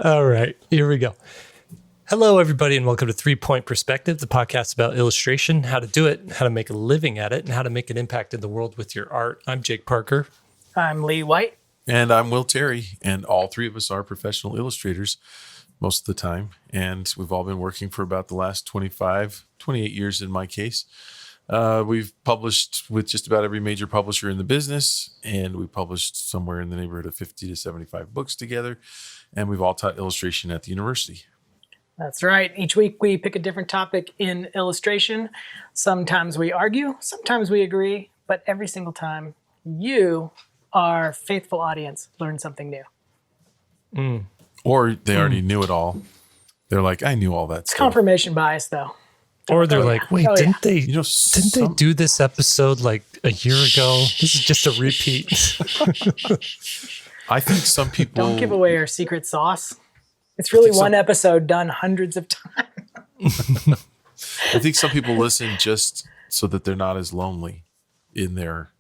All right, here we go. Hello, everybody, and welcome to 3 Point Perspective, the podcast about illustration, how to do it, how to make a living at it, and how to make an impact in the world with your art. I'm Jake Parker. I'm Lee White. And I'm Will Terry, and all three of us are professional illustrators most of the time. And we've all been working for about the last 28 years in my case. We've published with just about every major publisher in the business, and we published somewhere in the neighborhood of 50 to 75 books together. And we've all taught illustration at the university. That's right. Each week we pick a different topic in illustration. Sometimes we argue, sometimes we agree, but every single time you, our faithful audience, learn something new. Or they already knew it all. They're like, I knew all that It's stuff. confirmation bias, though. Or they're like, wait, didn't they they do this episode like a year ago? This is just a repeat. I think some people... Don't give away our secret sauce. It's really one episode done hundreds of times. I think some people listen just so that they're not as lonely in their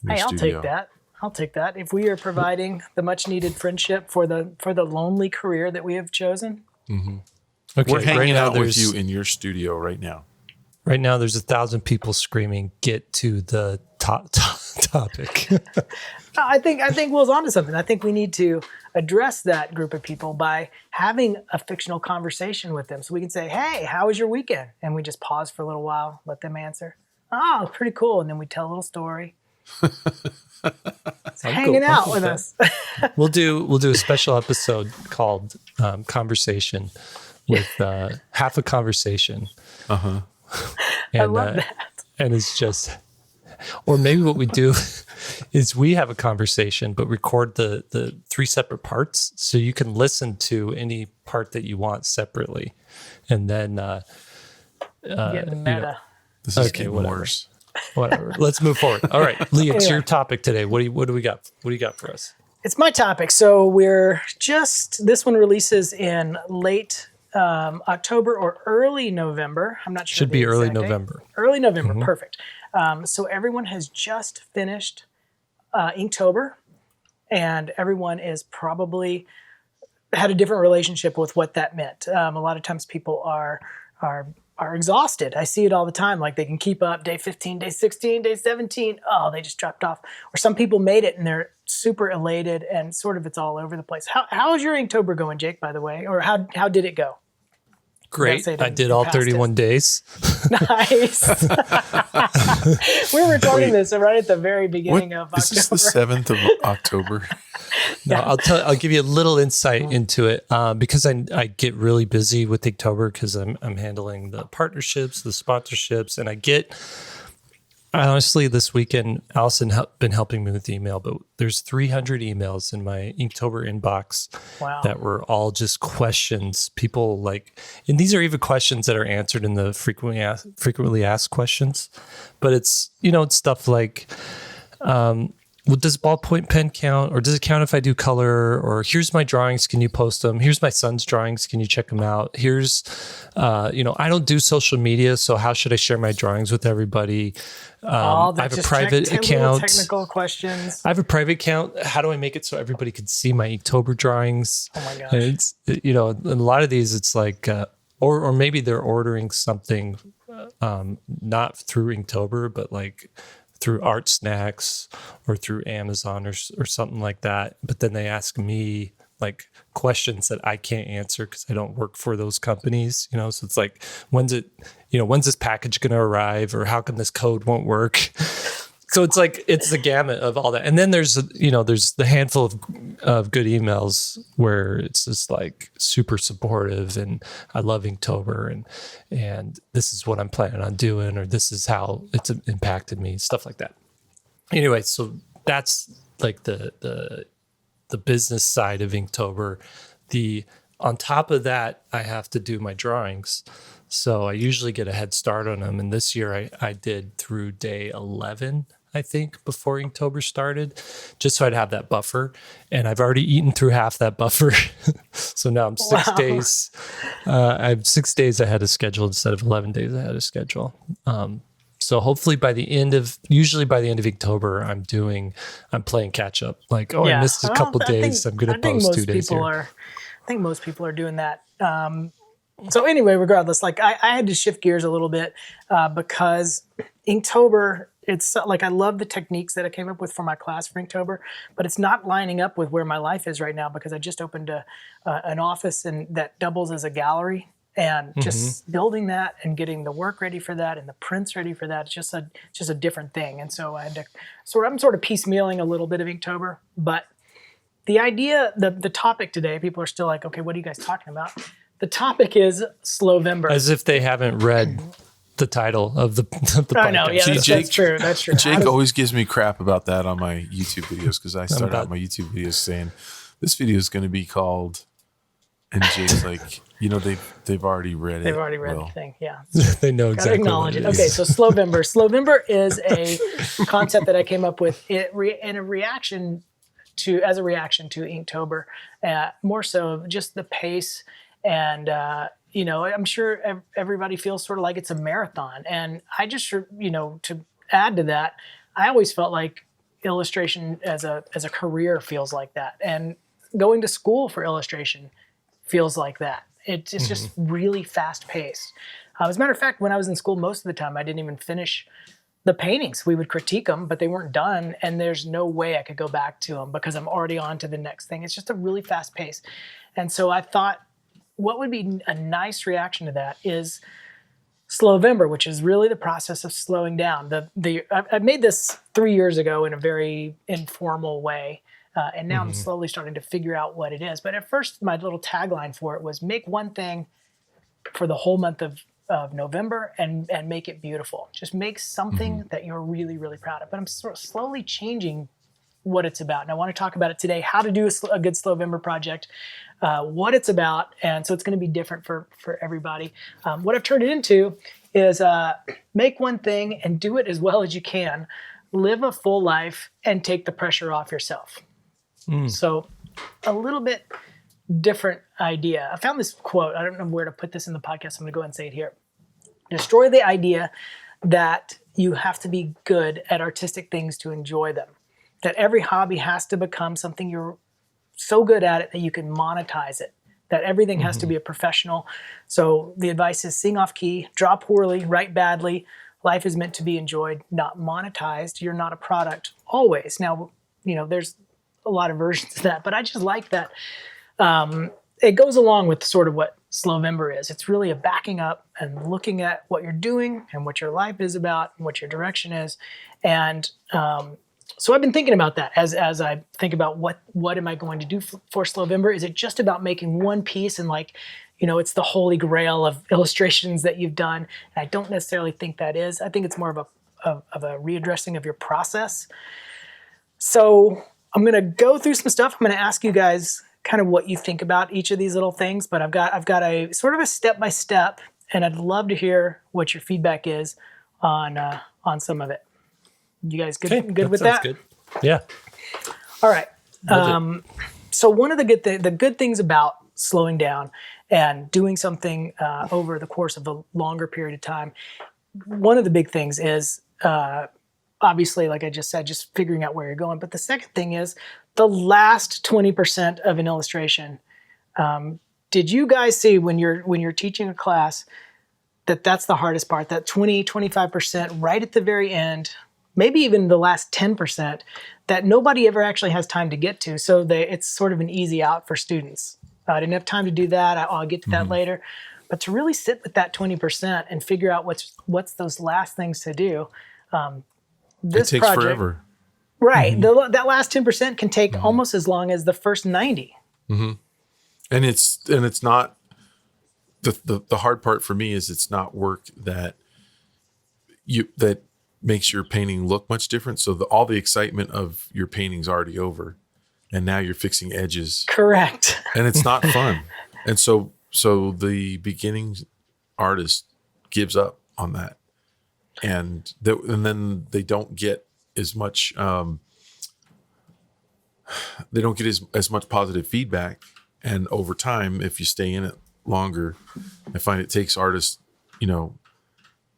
Hey, I'll studio. take that. I'll take that. If we are providing the much needed friendship for the lonely career that we have chosen. Okay, We're hanging out with there's- you in your studio right now. Right now, there's 1,000 people screaming, get to the topic. I think Will's onto something. I think we need to address that group of people by having a fictional conversation with them. So we can say, hey, how was your weekend? And we just pause for a little while, let them answer. Oh, pretty cool. And then we tell a little story. Hanging out with us. We'll do a special episode called Conversation with half a conversation. Uh-huh. And, I love that. And it's just, or maybe what we do is we have a conversation, but record the 3 separate parts so you can listen to any part that you want separately. And then, Getting meta. This is Okay, getting whatever. worse. whatever. Let's move forward. All right, Lee, it's Anyway. your topic today. What do we got? What do you got for us? It's my topic. So this one releases in late October or early November. I'm not sure. Should the be early exact date. November. Early November, perfect. So everyone has just finished Inktober, and everyone is probably had a different relationship with what that meant. A lot of times people are exhausted. I see it all the time. Like they can keep up day 15, day 16, day 17. Oh, they just dropped off. Or some people made it and they're super elated and sort of it's all over the place. How is your Inktober going, Jake, by the way? Or how did it go? Great. Say it I in did all past 31 days. Nice. We were recording this right at the very beginning of October. Is this the 7th of October? No, I'll give you a little insight into it because I get really busy with Inktober because I'm handling the partnerships, the sponsorships, and honestly, this weekend, Allison been helping me with email, but there's 300 emails in my Inktober inbox that were all just questions. People like, and these are even questions that are answered in the frequently asked questions, but it's stuff like, well, does ballpoint pen count, or does it count if I do color? Or here's my drawings, can you post them? Here's my son's drawings, can you check them out? Here's, I don't do social media, so how should I share my drawings with everybody? I have a private account. Technical questions. I have a private account. How do I make it so everybody can see my Inktober drawings? Oh my gosh. And it's, a lot of these, it's like, or maybe they're ordering something, not through Inktober, but like through Art Snacks or through Amazon or something like that. But then they ask me like questions that I can't answer because I don't work for those companies, So it's like, when's this package going to arrive, or how come this code won't work? So it's like, it's the gamut of all that. And then there's the handful of good emails where it's just like super supportive and I love Inktober and this is what I'm planning on doing, or this is how it's impacted me, stuff like that. Anyway, so that's like the business side of Inktober. On top of that, I have to do my drawings. So I usually get a head start on them. And this year I did through day 11, I think, before Inktober started, just so I'd have that buffer. And I've already eaten through half that buffer. So now I'm 6 days. I'm 6 days ahead of schedule instead of 11 days ahead of schedule. So hopefully usually by the end of October, I'm playing catch up. Like, I missed a couple days. I'm going to post 2 days here. I think most people are doing that. So anyway, regardless, like I had to shift gears a little bit because Inktober, it's like I love the techniques that I came up with for my class for Inktober, but it's not lining up with where my life is right now because I just opened an office and that doubles as a gallery. And just building that and getting the work ready for that and the prints ready for that, it's just a different thing. And so I'm sort of piecemealing a little bit of Inktober, but the idea, the topic today, people are still like, okay, what are you guys talking about? The topic is Slowvember. As if they haven't read the title of the podcast. I know, yeah, that's true. That's true. Jake always gives me crap about that on my YouTube videos because I start out my YouTube videos saying, this video is going to be called, and Jake's like, they've already read it. They've already read the thing, yeah. They know exactly. Acknowledge it. Okay, so Slowvember. Slowvember is a concept that I came up with as a reaction to Inktober, more so just the pace, and I'm sure everybody feels sort of like it's a marathon, and I just to add to that, I always felt like illustration as a career feels like that, and going to school for illustration feels like that. It's just really fast paced. As a matter of fact, when I was in school, most of the time I didn't even finish the paintings. We would critique them, but they weren't done, and there's no way I could go back to them because I'm already on to the next thing. It's just a really fast pace. And so I thought what would be a nice reaction to that is Slowvember, which is really the process of slowing down. I made this 3 years ago in a very informal way. And now I'm slowly starting to figure out what it is. But at first, my little tagline for it was make one thing for the whole month of November and make it beautiful. Just make something that you're really, really proud of. But I'm sort of slowly changing what it's about. And I want to talk about it today, how to do a good Slowvember project, what it's about. And so it's going to be different for everybody. What I've turned it into is make one thing and do it as well as you can. Live a full life and take the pressure off yourself. So a little bit different idea. I found this quote. I don't know where to put this in the podcast. I'm going to go ahead and say it here. Destroy the idea that you have to be good at artistic things to enjoy them. That every hobby has to become something you're so good at it that you can monetize it. That everything has to be a professional. So the advice is sing off key, draw poorly, write badly. Life is meant to be enjoyed, not monetized. You're not a product always. Now, there's a lot of versions of that, but I just like that. It goes along with sort of what Slowvember is. It's really a backing up and looking at what you're doing and what your life is about and what your direction is. And so I've been thinking about that as I think about what am I going to do for Slowvember? Is it just about making one piece and it's the holy grail of illustrations that you've done? And I don't necessarily think that is. I think it's more of a readdressing of your process. So I'm going to go through some stuff. I'm going to ask you guys kind of what you think about each of these little things, but I've got a sort of a step-by-step, and I'd love to hear what your feedback is on some of it. You guys good with that? Good. Yeah. All right. So one of the good things about slowing down and doing something over the course of a longer period of time, one of the big things is obviously, like I just said, just figuring out where you're going. But the second thing is the last 20% of an illustration. Did you guys see when you're teaching a class that's the hardest part, that 25% right at the very end, maybe even the last 10% that nobody ever actually has time to get to. So it's sort of an easy out for students. I didn't have time to do that. I'll get to that later. But to really sit with that 20% and figure out what's those last things to do. This it takes project, forever. Right. That last 10% can take almost as long as the first 90. And it's not the hard part for me is it's not work that makes your painting look much different. So all the excitement of your painting's already over, and now you're fixing edges. Correct. And it's not fun. And so the beginning artist gives up on that. And then they don't get as much as much positive feedback. And over time, if you stay in it longer, I find it takes artists,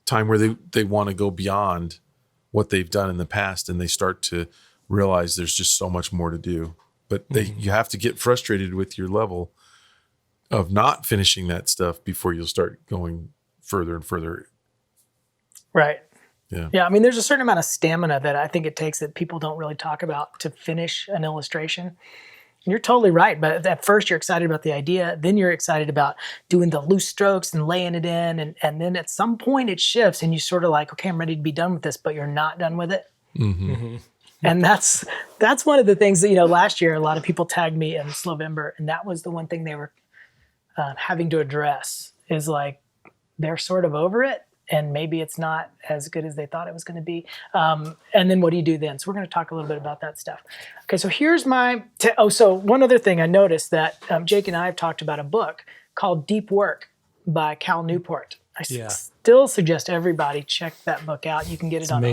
time where they want to go beyond what they've done in the past, and they start to realize there's just so much more to do. But you have to get frustrated with your level of not finishing that stuff before you'll start going further and further. Right. Yeah. Yeah. I mean, there's a certain amount of stamina that I think it takes that people don't really talk about to finish an illustration. And you're totally right. But at first you're excited about the idea. Then you're excited about doing the loose strokes and laying it in. And then at some point it shifts and you sort of like, okay, I'm ready to be done with this, but you're not done with it. Mm-hmm. Mm-hmm. And that's one of the things that, last year, a lot of people tagged me in Slowvember. And that was the one thing they were having to address is like, they're sort of over it. And maybe it's not as good as they thought it was going to be. And then what do you do then? So we're going to talk a little bit about that stuff. Okay, so here's so one other thing I noticed that Jake and I have talked about a book called Deep Work by Cal Newport. I still suggest everybody check that book out. You can get it on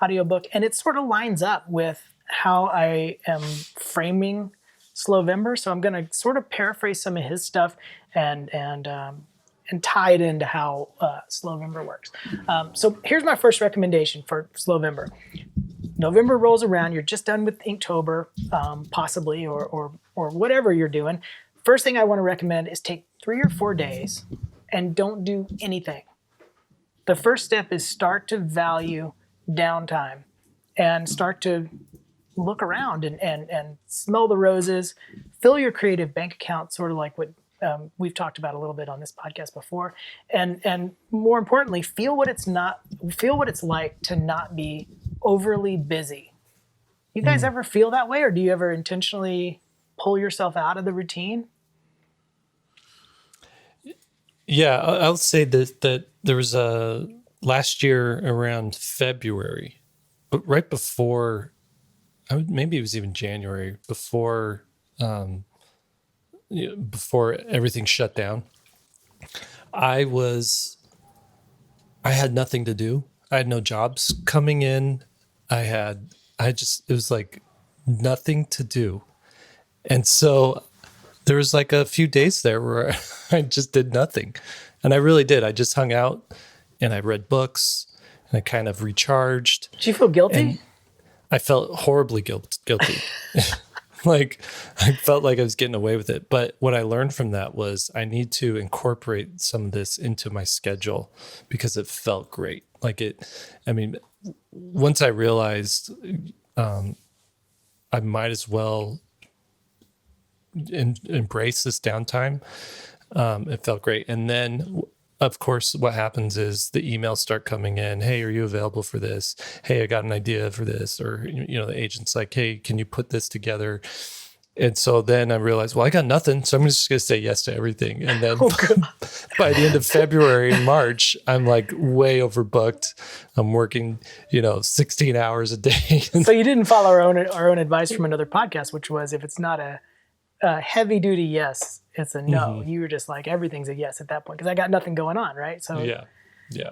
audiobook. And it sort of lines up with how I am framing Slowvember. So I'm going to sort of paraphrase some of his stuff and tie it into how Slowvember works. So here's my first recommendation for Slowvember. November rolls around, you're just done with Inktober, possibly, or whatever you're doing. First thing I want to recommend is take 3 or 4 days and don't do anything. The first step is start to value downtime and start to look around and smell the roses, fill your creative bank account, sort of like what we've talked about a little bit on this podcast before, and more importantly, feel what it's like to not be overly busy. You guys ever feel that way, or do you ever intentionally pull yourself out of the routine? Yeah, I'll say that there was last year around February, but right before, maybe it was even January, before everything shut down, I had nothing to do. I had no jobs coming in. It was like nothing to do. And so there was like a few days there where I just did nothing. And I really did. I just hung out and I read books and I kind of recharged. Did you feel guilty? And I felt horribly guilty. Like I felt like I was getting away with it. But what I learned from that was I need to incorporate some of this into my schedule because it felt great. Once I realized I might as well embrace this downtime, it felt great. And then of course, what happens is the emails start coming in. Hey, are you available for this? Hey, I got an idea for this. Or, the agent's like, hey, can you put this together? And so then I realized, well, I got nothing. So I'm just going to say yes to everything. And then by the end of February and March, I'm like way overbooked. I'm working, 16 hours a day. So you didn't follow our own advice from another podcast, which was if it's not a heavy duty yes, it's a no. Mm-hmm. You were just like, everything's a yes at that point because I got nothing going on, right? So yeah,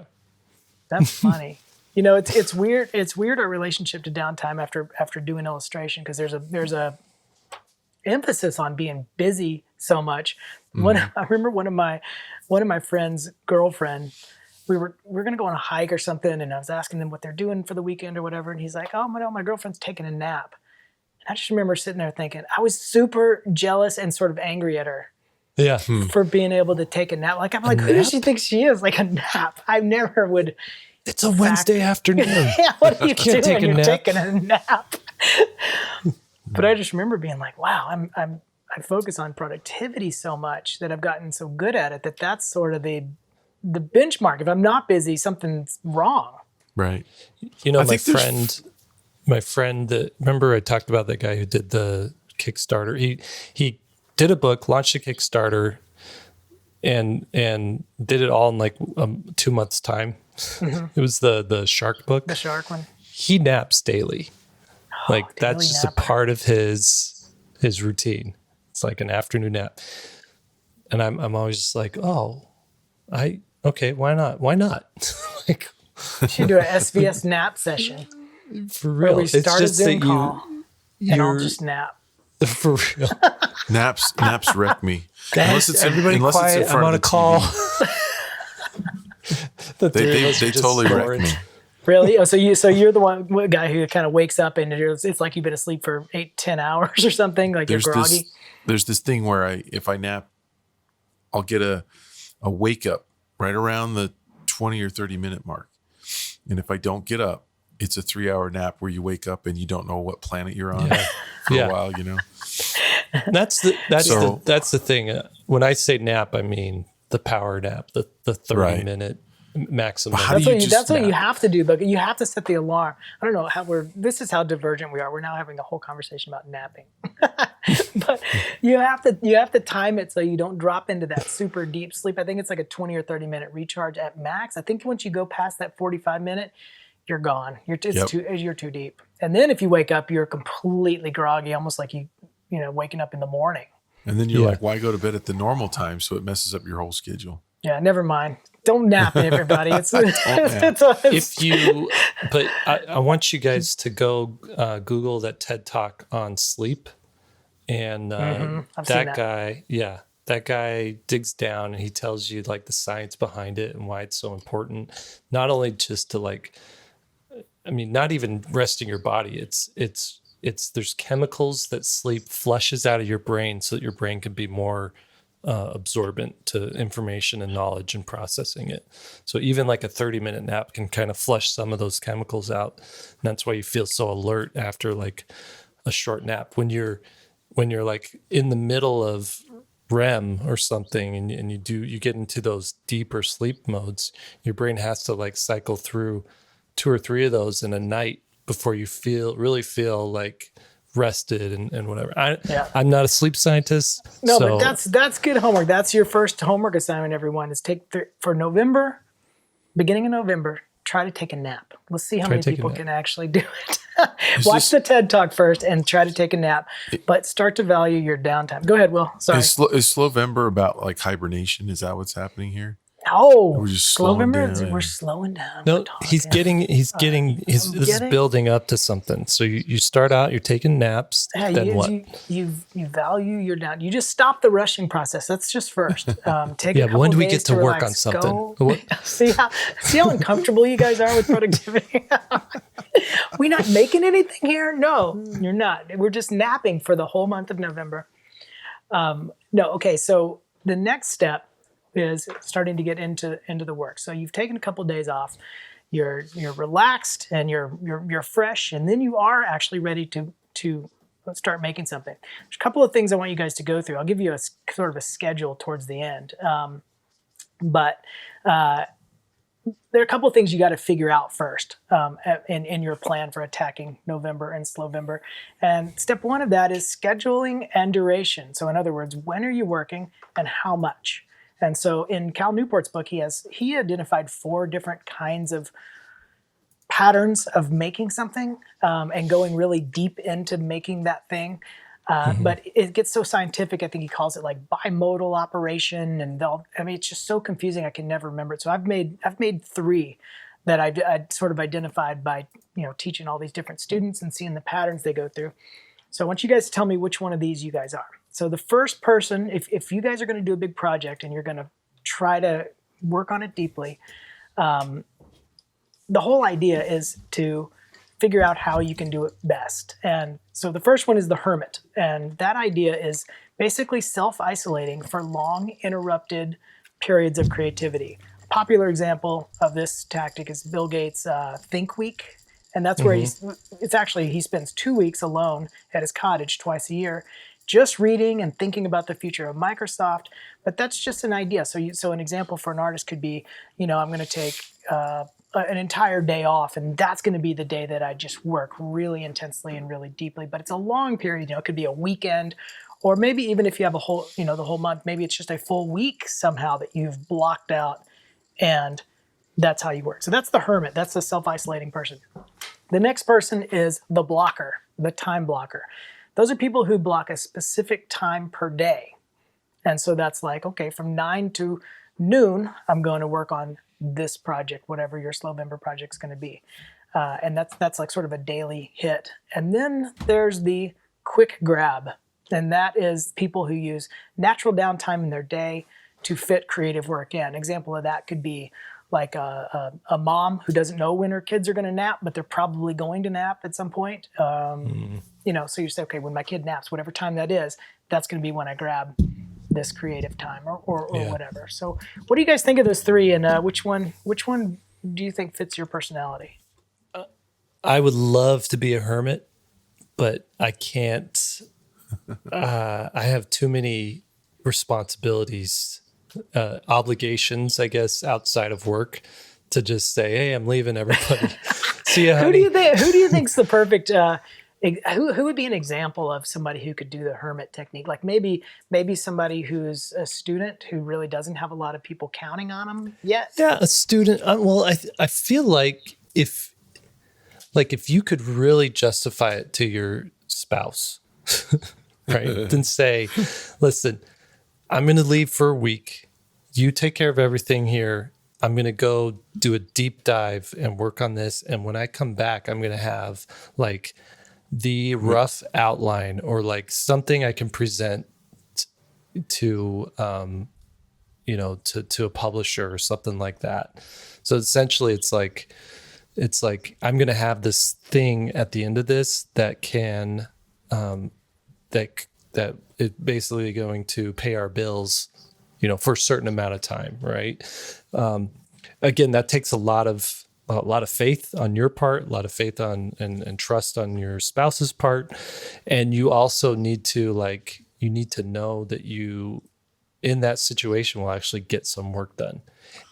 that's funny. It's weird. It's weird our relationship to downtime after doing illustration because there's a emphasis on being busy so much. I remember one of my friend's girlfriend. We were going to go on a hike or something, and I was asking them what they're doing for the weekend or whatever, and he's like, "Oh, my girlfriend's taking a nap." I just remember sitting there thinking, I was super jealous and sort of angry at her. Yeah. For being able to take a nap. I'm like, who does she think she is? Like a nap. I never would. It's a Wednesday afternoon. Yeah, what are you doing? You're taking a nap. But I just remember being like, wow, I focus on productivity so much that I've gotten so good at it that's sort of the benchmark. If I'm not busy, something's wrong. Right. My friend, remember I talked about that guy who did the Kickstarter. He did a book, launched a Kickstarter, and did it all in like 2 months' time. Mm-hmm. It was the shark book. The shark one. He naps daily. That's just a part of his routine. It's like an afternoon nap. And I'm always just like, okay, why not? Why not? You should do an SVS nap session. For real. We start a Zoom call and I'll just nap. For real. Naps wreck me. Everybody quiet. I'm on a call. The three of They us are just totally wrecked snoring. me. Really? Oh, so you're the one guy who kind of wakes up and it's like you've been asleep for 8-10 hours or something, like you're groggy. There's this thing where if I nap, I'll get a wake up right around the 20 or 30 minute mark. And if I don't get up, it's a 3-hour nap where you wake up and you don't know what planet you're on for a while, you know? That's the thing. When I say nap, I mean the power nap, the 30-minute maximum. That's what you have to do, but you have to set the alarm. I don't know this is how divergent we are. We're now having a whole conversation about napping. But you have to time it so you don't drop into that super deep sleep. I think it's like a 20 or 30 minute recharge at max. I think once you go past that 45 minute, you're gone. You're too deep. And then if you wake up, you're completely groggy, almost like you waking up in the morning. And then you're like, why go to bed at the normal time? So it messes up your whole schedule. Yeah, never mind. Don't nap, everybody. But I want you guys to go Google that TED Talk on sleep. And that guy digs down and he tells you like the science behind it and why it's so important. Not only just to not even resting your body. It's there's chemicals that sleep flushes out of your brain so that your brain can be more absorbent to information and knowledge and processing it. So even like a 30-minute nap can kind of flush some of those chemicals out. And that's why you feel so alert after like a short nap. When you're like in the middle of REM or something and you get into those deeper sleep modes, your brain has to like cycle through 2 or 3 of those in a night before you really feel like rested and whatever. I'm not a sleep scientist. No, but that's good homework. That's your first homework assignment, everyone, is for November, beginning of November, try to take a nap. Let's see how many people can actually do it. Watch the TED Talk first and try to take a nap, but start to value your downtime. Go ahead, Will. Sorry. Is Slowvember about like hibernation? Is that what's happening here? Oh, we're just slowing down. We're slowing down. No, this is building up to something. So you start out, you're taking naps. Then what? You value your down. You just stop the rushing process. That's just first. Take a couple when do we days get to work on something? See how uncomfortable you guys are with productivity. We not making anything here? No, you're not. We're just napping for the whole month of November. Okay. So the next step is starting to get into the work. So you've taken a couple of days off, you're relaxed and you're fresh, and then you are actually ready to start making something. There's a couple of things I want you guys to go through. I'll give you a sort of a schedule towards the end, but there are a couple of things you got to figure out first in your plan for attacking November and Slowvember. And step one of that is scheduling and duration. So in other words, when are you working and how much? And so in Cal Newport's book, he identified 4 different kinds of patterns of making something and going really deep into making that thing. But it gets so scientific, I think he calls it like bimodal operation. And it's just so confusing, I can never remember it. So I've made 3 that I sort of identified by teaching all these different students and seeing the patterns they go through. So I want you guys to tell me which one of these you guys are. So the first person, if you guys are going to do a big project and you're going to try to work on it deeply, the whole idea is to figure out how you can do it best. And so the first one is the hermit. And that idea is basically self-isolating for long, interrupted periods of creativity. A popular example of this tactic is Bill Gates' Think Week. And that's where he spends 2 weeks alone at his cottage twice a year, just reading and thinking about the future of Microsoft. But that's just an idea. So an example for an artist could be, I'm going to take an entire day off, and that's going to be the day that I just work really intensely and really deeply. But it's a long period. It could be a weekend, or maybe even if you have the whole month, maybe it's just a full week somehow that you've blocked out, and that's how you work. So that's the hermit. That's the self-isolating person. The next person is the blocker, the time blocker. Those are people who block a specific time per day. And so that's like, okay, from 9 to noon, I'm going to work on this project, whatever your Slowvember project's going to be. And that's like sort of a daily hit. And then there's the quick grab. And that is people who use natural downtime in their day to fit creative work in. An example of that could be like a mom who doesn't know when her kids are going to nap, but they're probably going to nap at some point. You know, so you say, okay, when my kid naps, whatever time that is, that's going to be when I grab this creative time or whatever. So what do you guys think of those three, and which one do you think fits your personality? I would love to be a hermit, but I can't. I have too many responsibilities, obligations, I guess, outside of work to just say, "Hey, I'm leaving, everybody." See ya, Who do honey. you think's the perfect? Who would be an example of somebody who could do the hermit technique? Like maybe somebody who's a student who really doesn't have a lot of people counting on them yet. Yeah, a student. Well, I feel like if you could really justify it to your spouse, right? Then say, listen, I'm going to leave for a week. You take care of everything here. I'm going to go do a deep dive and work on this. And when I come back, I'm going to have like the rough outline or like something I can present to, you know, to a publisher or something like that. So essentially it's like I'm going to have this thing at the end of this that can, that is basically going to pay our bills, you know, for a certain amount of time. Right. Again, that takes a lot of faith on your part, a lot of faith on and trust on your spouse's part. And you also need to know that you, in that situation, will actually get some work done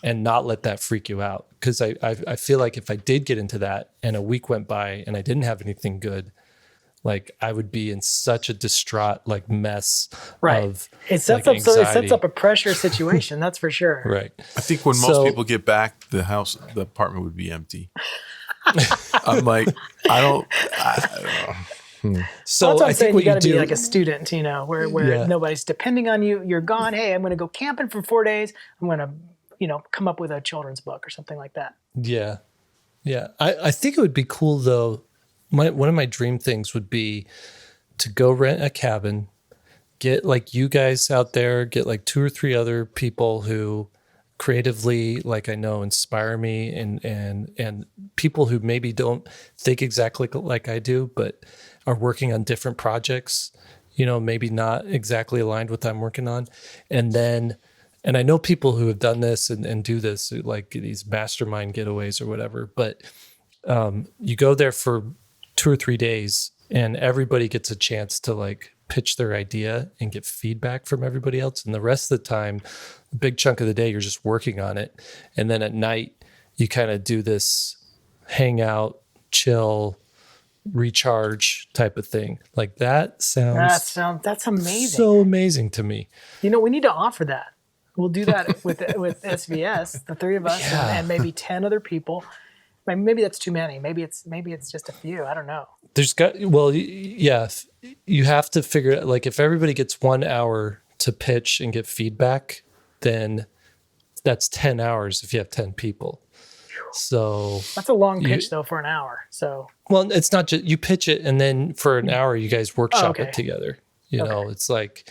and not let that freak you out. Because I feel like if I did get into that and a week went by and I didn't have anything good, like I would be in such a distraught like mess of it sets like, up so it sets anxiety. up a pressure situation, that's for sure. Right. I think when most people get back, the apartment would be empty. I'm like, I don't know. So That's what I'm I saying. think what You got you to be do, like a student, you know, where nobody's depending on you. You're gone. Hey, I'm going to go camping for 4 days. I'm going to, you know, come up with a children's book or something like that. Yeah. I think it would be cool though. One of my dream things would be to go rent a cabin, get like you guys out there, get like 2 or 3 other people who creatively, like I know, inspire me and people who maybe don't think exactly like I do, but are working on different projects, you know, maybe not exactly aligned with what I'm working on. And I know people who have done this and do this, like these mastermind getaways or whatever, but you go there for 2 or 3 days and everybody gets a chance to like pitch their idea and get feedback from everybody else. And the rest of the time, a big chunk of the day, you're just working on it. And then at night, you kind of do this hangout, chill, recharge type of thing. Like that's amazing. So amazing to me. You know, we need to offer that. We'll do that with SVS, the 3 of us, and maybe 10 other people. Maybe that's too many. Maybe it's just a few. I don't know. You have to figure it. Like if everybody gets 1 hour to pitch and get feedback, then that's 10 hours if you have 10 people. So that's a long pitch though for an hour. So well, it's not just you pitch it and then for an hour you guys workshop it together. You know, it's like,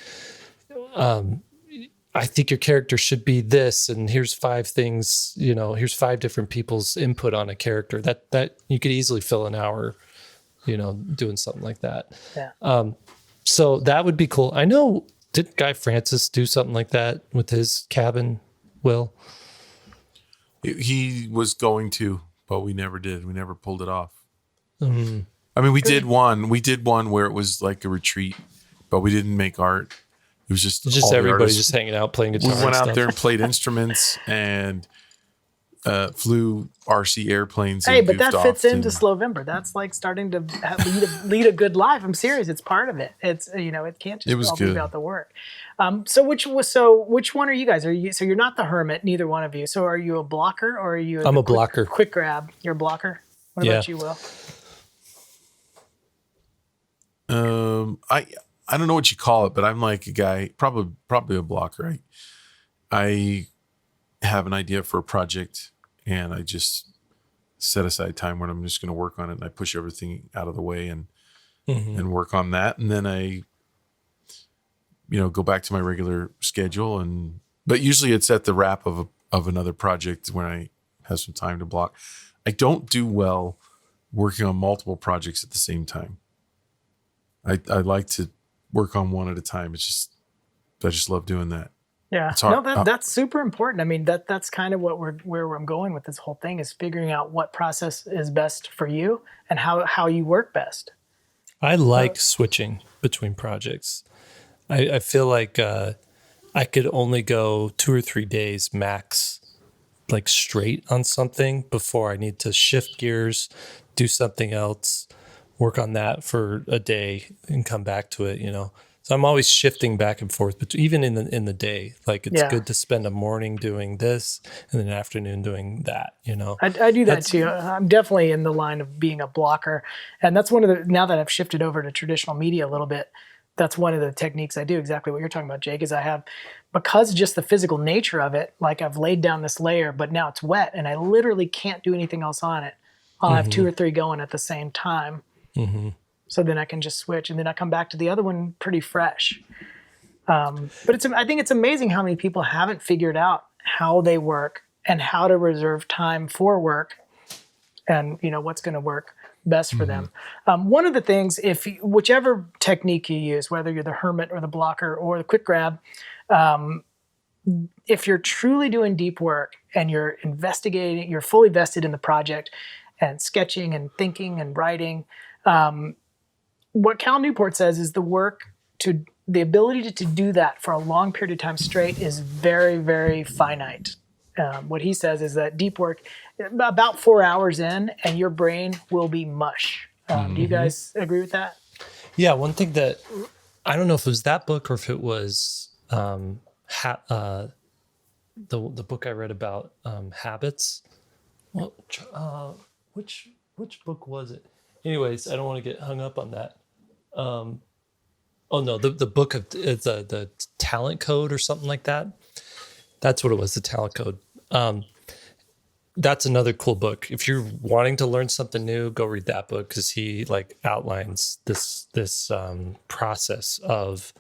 I think your character should be this, and here's 5 things, you know, here's 5 different people's input on a character that you could easily fill an hour, you know, doing something like that. Yeah. So that would be cool. I know, did Guy Francis do something like that with his cabin, Will? He was going to, but we never did. We never pulled it off. Mm-hmm. I mean, we did one where it was like a retreat, but we didn't make art. It was just everybody just hanging out playing guitar. We went out there and played instruments and flew RC airplanes. Hey, but that fits into Slowvember. That's like starting to lead a good life. I'm serious. It's part of it. It's, you know, it can't just all be about the work. So which one are you guys? So you're not the hermit, neither one of you. So are you a blocker or are you? I'm a blocker. Quick grab. You're a blocker. What about you, Will? I don't know what you call it, but I'm like a guy, probably a blocker. I have an idea for a project and I just set aside time when I'm just going to work on it and I push everything out of the way and work on that. And then I, you know, go back to my regular schedule but usually it's at the wrap of another project when have some time to block. I don't do well working on multiple projects at the same time. I like to work on one at a time. I just love doing that. Yeah, It's hard. no, that's super important. I mean, that's kind of where I'm going with this whole thing, is figuring out what process is best for you and how you work best. I like switching between projects. I feel like I could only go 2 or 3 days max, like straight on something before I need to shift gears, do something else, work on that for a day and come back to it, So I'm always shifting back and forth, but even in the day, like it's good to spend a morning doing this and an afternoon doing that, I do that too. I'm definitely in the line of being a blocker. And that's now that I've shifted over to traditional media a little bit, that's one of the techniques I do, exactly what you're talking about, Jake, is I have, because just the physical nature of it, like I've laid down this layer, but now it's wet and I literally can't do anything else on it. I'll have 2 or 3 going at the same time. Mm-hmm. So then I can just switch, and then I come back to the other one pretty fresh. But I think it's amazing how many people haven't figured out how they work and how to reserve time for work, and what's going to work best for them. One of the things, whichever technique you use, whether you're the hermit or the blocker or the quick grab, if you're truly doing deep work and you're investigating, you're fully vested in the project and sketching and thinking and writing, what Cal Newport says is the ability to do that for a long period of time straight is very, very finite. What he says is that deep work, about 4 hours in, and your brain will be mush. Do you guys agree with that? Yeah, one thing that, I don't know if it was that book or if it was the book I read about habits. Well, which book was it? Anyways, I don't want to get hung up on that. The book of the talent code or something like that. That's what it was, the talent code. That's another cool book. If you're wanting to learn something new, go read that book, because he outlines this process of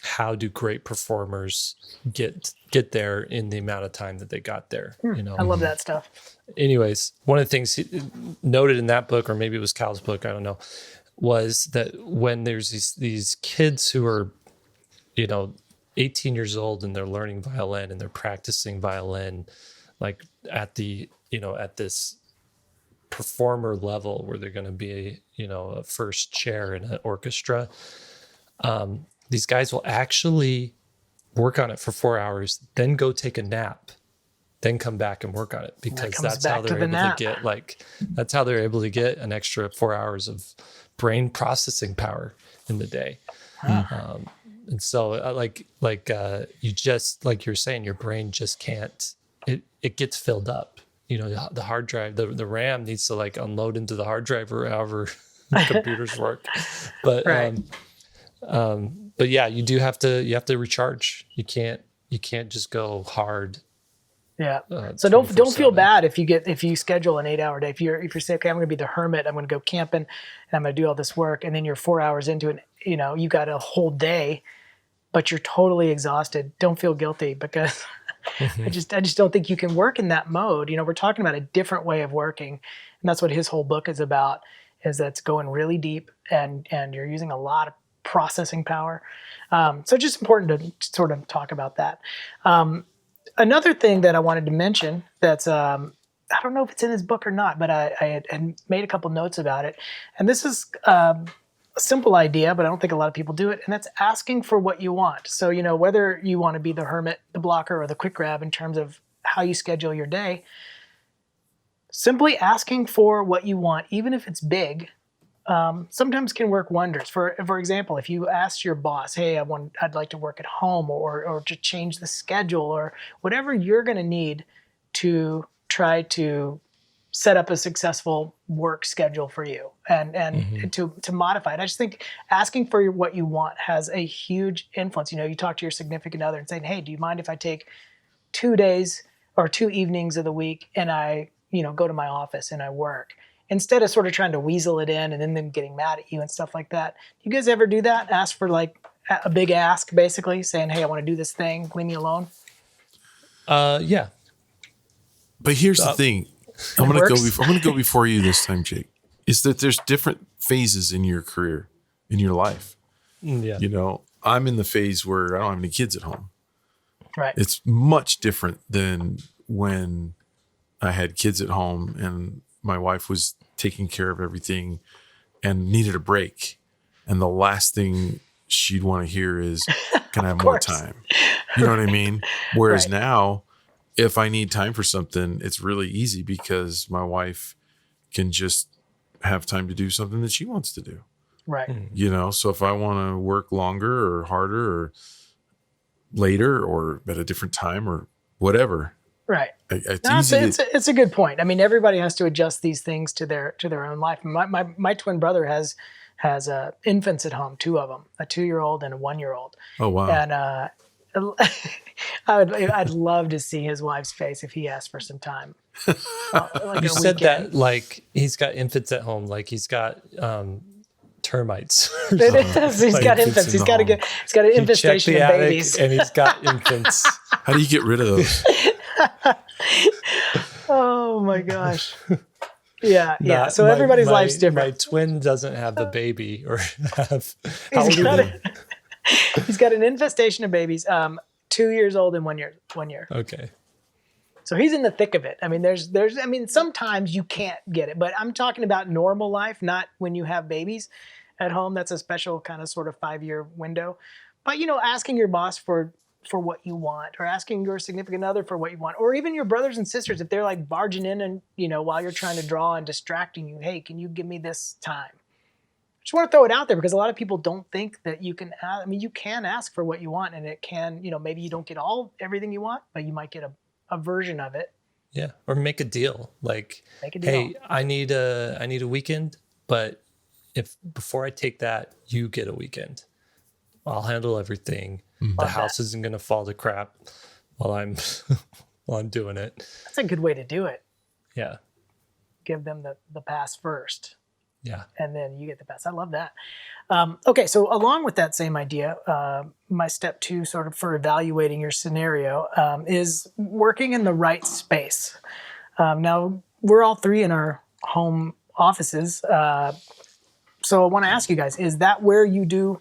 how do great performers get there in the amount of time that they got there. I love that stuff. Anyways, one of the things he noted in that book, or maybe it was Cal's book, I don't know, was that when there's these kids who are, 18 years old and they're learning violin and they're practicing violin, like at this performer level where they're going to be, a first chair in an orchestra, these guys will actually work on it for 4 hours, then go take a nap, then come back and work on it, because that's how they're able to get an extra 4 hours of brain processing power in the day. And so you just, like you're saying, your brain just can't, it gets filled up. The hard drive, the RAM needs to unload into the hard drive, or however the computers work. But, right. But yeah, you have to recharge. You can't just go hard. Yeah. So don't feel bad if you schedule an 8-hour day. If you say, okay, I'm going to be the hermit, I'm going to go camping and I'm going to do all this work, and then you're 4 hours into it, you got a whole day, but you're totally exhausted. Don't feel guilty, because I just don't think you can work in that mode. We're talking about a different way of working, and that's what his whole book is about. Is that it's going really deep, and you're using a lot of processing power. So it's just important to sort of talk about that. Another thing that I wanted to mention that's, I don't know if it's in his book or not, but I had made a couple notes about it. And this is a simple idea, but I don't think a lot of people do it. And that's asking for what you want. So, whether you want to be the hermit, the blocker, or the quick grab in terms of how you schedule your day, simply asking for what you want, even if it's big, sometimes can work wonders. For example, if you ask your boss, hey, I'd like to work at home, or to change the schedule, or whatever you're going to need to try to set up a successful work schedule for you, and to modify it. I just think asking for what you want has a huge influence. You talk to your significant other and saying, hey, do you mind if I take 2 days or 2 evenings of the week and I go to my office and I work, instead of sort of trying to weasel it in and then them getting mad at you and stuff like that. You guys ever do that? Ask for a big ask, basically saying, hey, I want to do this thing, leave me alone. Yeah. But here's the thing. I'm going to go before you this time, Jake. Is that there's different phases in your career, in your life. Yeah. You know, I'm in the phase where I don't have any kids at home. Right. It's much different than when I had kids at home and my wife was taking care of everything and needed a break. And the last thing she'd want to hear is, can I have more time? You know what I mean? Whereas now, if I need time for something, it's really easy because my wife can just have time to do something that she wants to do. Right. You know, so if I want to work longer or harder or later or at a different time or whatever. Right. It's a good point. I mean, everybody has to adjust these things to their own life. My twin brother has infants at home, 2 of them, a 2-year-old and a 1-year-old. Oh, wow. And I'd love to see his wife's face if he asked for some time. You said that like he's got infants at home, like he's got termites. He's got infants. He's got an infestation of babies, and he's got infants. How do you get rid of those? Oh my gosh. Yeah. So everybody's life's different. My twin doesn't have the baby, or have. He's got an infestation of babies. 2 years old and 1 year. Okay. So he's in the thick of it. I mean, sometimes you can't get it, but I'm talking about normal life, not when you have babies at home. That's a special kind of sort of 5-year window. But, you know, asking your boss for what you want, or asking your significant other for what you want, or even your brothers and sisters, if they're like barging in and, you know, while you're trying to draw and distracting you, hey, can you give me this time? Just want to throw it out there because a lot of people don't think that you can ask. I mean, you can ask for what you want, and it can, you know, maybe you don't get everything you want, but you might get a version of it. Yeah. Or make a deal. Like, Make a deal. Hey, I need a weekend, but if before I take that, you get a weekend. I'll handle everything. The house isn't going to fall to crap while I'm doing it. That's a good way to do it. Yeah. Give them the pass first. Yeah. And then you get the pass. I love that. Okay, so along with that same idea, my step 2 sort of for evaluating your scenario is working in the right space. Now, we're all 3 in our home offices. So I want to ask you guys, is that where you do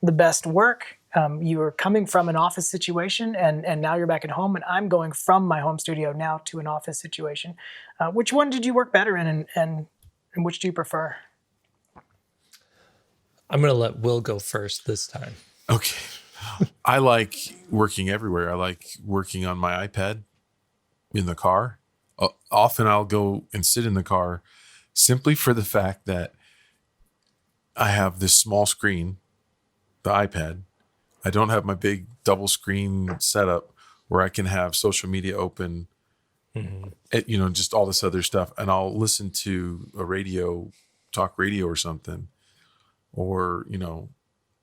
the best work? You are coming from an office situation and now you're back at home, and I'm going from my home studio now to an office situation. Which one did you work better in, and which do you prefer? I'm going to let Will go first this time. Okay. I like working everywhere. I like working on my iPad in the car. Often I'll go and sit in the car simply for the fact that I have this small screen, the iPad. I don't have my big double screen setup where I can have social media open, you know, just all this other stuff. And I'll listen to a talk radio or something, or, you know,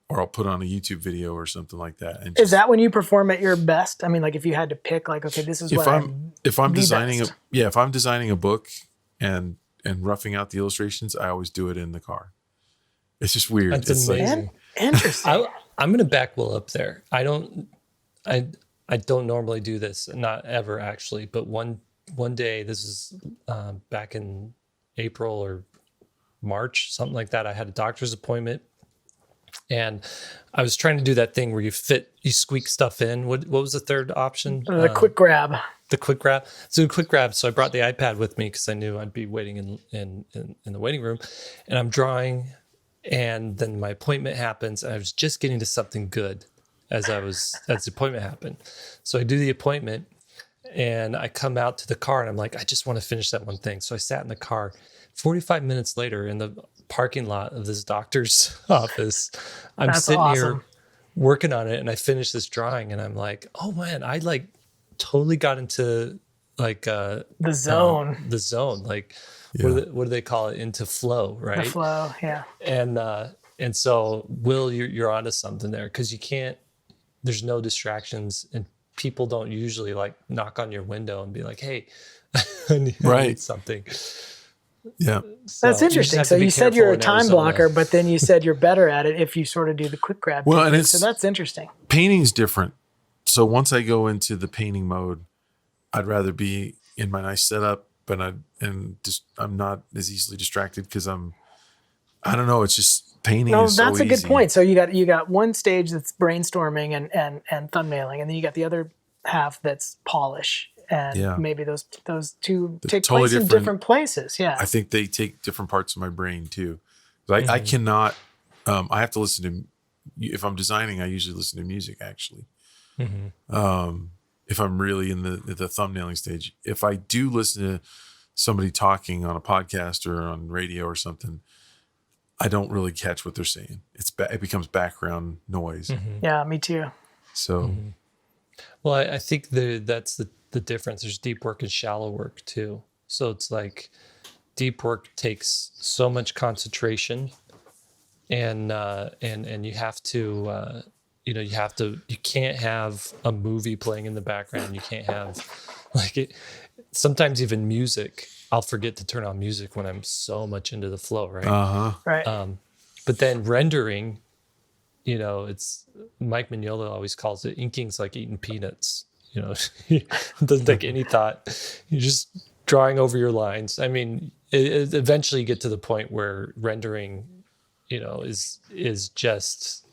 or I'll put on a YouTube video or something like that. And is that when you perform at your best? I mean, like if you had to pick, like, okay, this is if I'm designing if I'm designing a book and roughing out the illustrations, I always do it in the car. It's just weird. That's amazing. Interesting. I'm going to back Will up there. I don't normally do this, not ever actually, but one day, this is back in April or March, something like that. I had a doctor's appointment, and I was trying to do that thing where you squeak stuff in. What was the third option? The quick grab. The quick grab. So quick grab. So I brought the iPad with me because I knew I'd be waiting in the waiting room, and I'm drawing. And then my appointment happens, and I was just getting to something good as the appointment happened. So I do the appointment, and I come out to the car, and I'm like, I just want to finish that one thing. So I sat in the car. 45 minutes later, in the parking lot of this doctor's office, I'm sitting here working on it, and I finished this drawing, and I'm like, oh man, I like totally got into like the zone. Like. Yeah. What do they call it? Into flow, right? The flow, yeah. And so, Will, you're onto something there, because you can't. There's no distractions, and people don't usually like knock on your window and be like, "Hey, I need something." Yeah, so that's interesting. So you said you're a time blocker, but then you said you're better at it if you sort of do the quick grab. Well, and so that's interesting. Painting's different. So once I go into the painting mode, I'd rather be in my nice setup, and I'm not as easily distracted because I don't know. It's just painting No, is so that's a good easy. point. So you got one stage that's brainstorming and thumbnailing, and then you got the other half that's polish. And Yeah. maybe those two They're take totally place in different. different places. Yeah. I think they take different parts of my brain too. I cannot. I have to listen to. If I'm designing, I usually listen to music actually. If I'm really in the thumbnailing stage, if I do listen to somebody talking on a podcast or on radio or something, I don't really catch what they're saying. It becomes background noise. Yeah, me too. So, Well, I think that's the difference. There's deep work and shallow work too. So it's like deep work takes so much concentration, and you have to you can't have a movie playing in the background. You can't have sometimes even music. I'll forget to turn on music when I'm so much into the flow, right? Right. But then rendering, it's Mike Mignola always calls it inking's like eating peanuts. It doesn't take any thought. You're just drawing over your lines. I mean, it eventually you get to the point where rendering, is just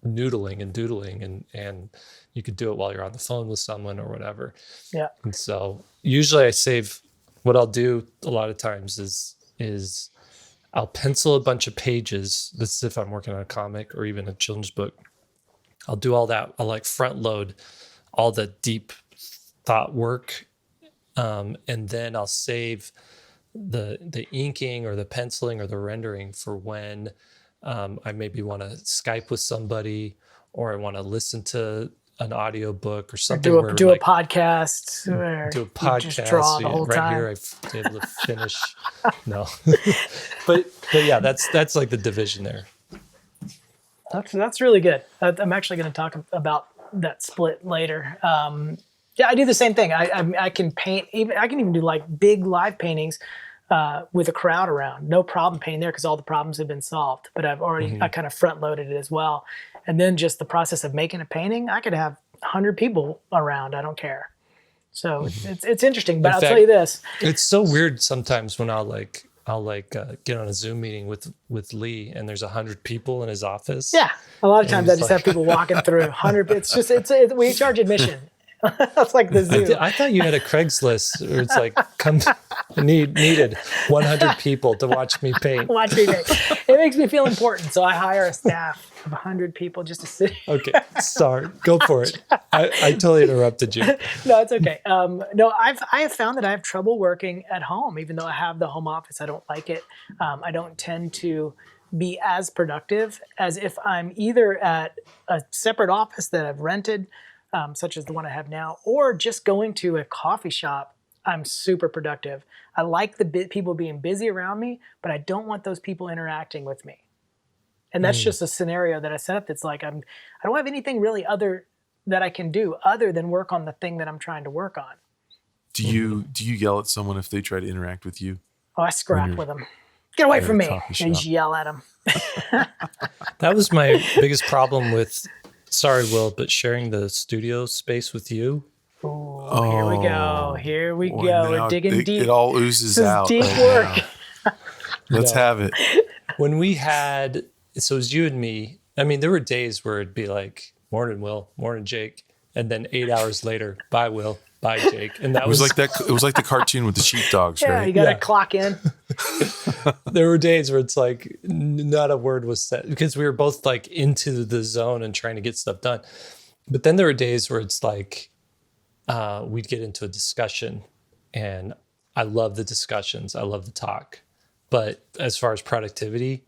noodling and doodling, and you could do it while you're on the phone with someone or whatever. Yeah. And so usually I save. What I'll do a lot of times is I'll pencil a bunch of pages. This is if I'm working on a comic or even a children's book. I'll do all that. I'll front load all the deep thought work, and then I'll save the inking or the penciling or the rendering for when I maybe want to Skype with somebody, or I want to listen to an audio book or something. Do a podcast. Where do a podcast. You just draw the whole right time. Here, I've been able to finish. No, but yeah, that's like the division there. That's really good. I'm actually going to talk about that split later. Yeah, I do the same thing. I can paint. I can even do big live paintings with a crowd around. No problem painting there because all the problems have been solved. But I've already I kind of front loaded it as well. And then just the process of making a painting, I could have 100 people around. I don't care. So it's interesting. But I'll tell you this: it's so weird sometimes when I'll get on a Zoom meeting with Lee, and there's 100 people in his office. Yeah, a lot of times I just have people walking through 100. It's we charge admission. That's like the Zoom. I thought you had a Craigslist where it's like needed 100 people to watch me paint. Watch me paint. It makes me feel important, so I hire a staff of 100 people just to sit. Okay, sorry, go for it. I totally interrupted you. No, it's okay. No, I have found that I have trouble working at home, even though I have the home office. I don't like it. I don't tend to be as productive as if I'm either at a separate office that I've rented, such as the one I have now, or just going to a coffee shop. I'm super productive. I like the people being busy around me, but I don't want those people interacting with me. And that's just a scenario that I set up that's like I don't have anything really other that I can do other than work on the thing that I'm trying to work on. do you yell at someone if they try to interact with you? Oh, I scrap with them. Get away from me. coffee And just yell at them. That was my biggest problem with. Sorry, Will, but sharing the studio space with you. Oh, here we go. Here we Boy, go. now We're digging deep. It all oozes This is out. deep right work. now. Let's have it. When we had, so it was you and me. I mean, there were days where it'd be like, morning, Will, morning, Jake. And then 8 hours later, bye, Will, bye, Jake. And that It was like that. It was like the cartoon with the sheepdogs, Yeah, right? you got to Yeah. clock in. There were days where it's like not a word was said because we were both like into the zone and trying to get stuff done. But then there were days where it's like we'd get into a discussion, and I love the discussions. I love the talk. But as far as productivity,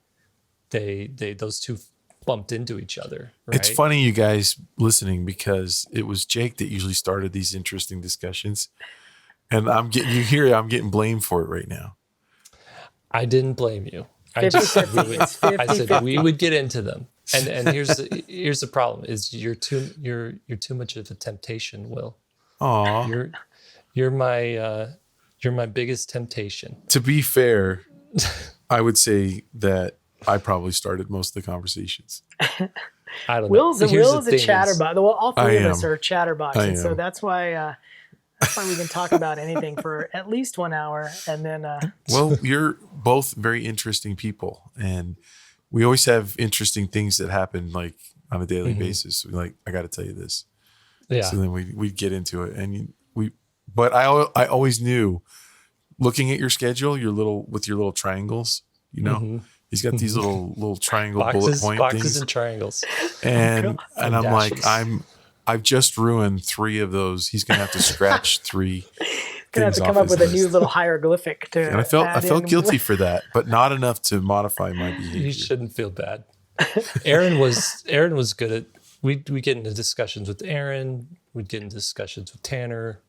they those two bumped into each other. Right? It's funny, you guys listening, because it was Jake that usually started these interesting discussions, and I'm getting blamed for it right now. I didn't blame you. I 50-50. It's 50-50. I said we would get into them. And here's the problem: is you're too much of a temptation, Will. Aw. You're my biggest temptation. To be fair, I would say that I probably started most of the conversations. I don't Will's know. Here's a the thing chatterbox. Well, all three of us am. are chatterboxes, I so am. that's why That's why we can talk about anything for at least 1 hour, and then Well, you're both very interesting people, and we always have interesting things that happen like on a daily basis. Like, I got to tell you this. Yeah. So then we get into it, and but I always knew, looking at your schedule, your little triangles, he's got these little triangle bullet point boxes things and triangles. and I'm like, dashes. I've just ruined 3 of those. He's gonna have to scratch 3 gonna have things to off come up his with list. a new little hieroglyphic to. And I felt add in. guilty for that, but not enough to modify my behavior. You shouldn't feel bad. Aaron was good at. We get into discussions with Aaron. We'd get into discussions with Tanner.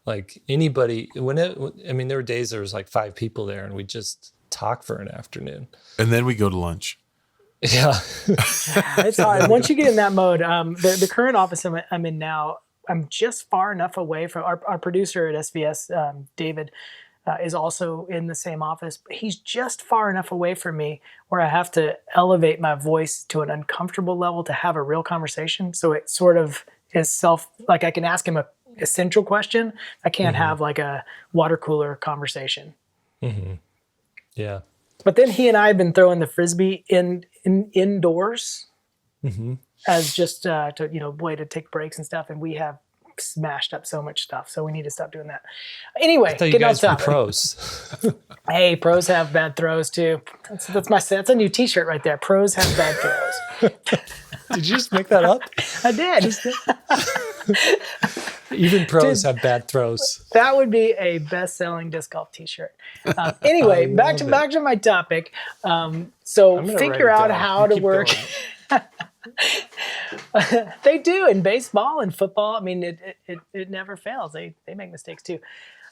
Like anybody, there were days there was like 5 people there, and we just talk for an afternoon. And then we go to lunch. Yeah. It's hard. Once you get in that mode, the current office I'm in now, I'm just far enough away from our producer at SVS, David, is also in the same office. But he's just far enough away from me where I have to elevate my voice to an uncomfortable level to have a real conversation. So it sort of is like I can ask him a essential question. I can't have like a water cooler conversation. Yeah. But then he and I have been throwing the Frisbee indoors as just way to take breaks and stuff. And we have smashed up so much stuff. So we need to stop doing that. Anyway, I thought you getting guys off were topic. pros. Hey, pros have bad throws too. That's a new T-shirt right there. Pros have bad throws. Did you just make that up? I did. Even pros have bad throws. That would be a best-selling disc golf T-shirt. Anyway, back to my topic. So I'm gonna figure write it out down. how You to keep work. going. They do in baseball and football. I mean, it never fails. They make mistakes too.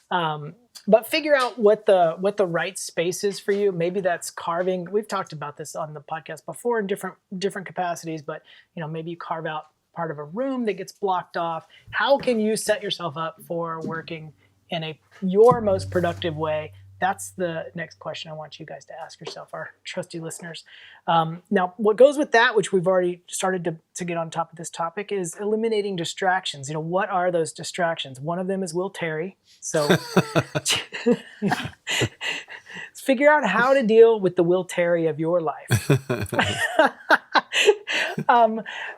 But figure out what the right space is for you. Maybe that's carving. We've talked about this on the podcast before in different capacities, but maybe you carve out part of a room that gets blocked off. How can you set yourself up for working in your most productive way? That's the next question I want you guys to ask yourself, our trusty listeners. Now, what goes with that, which we've already started to get on top of this topic, is eliminating distractions. What are those distractions? One of them is Will Terry. So figure out how to deal with the Will Terry of your life.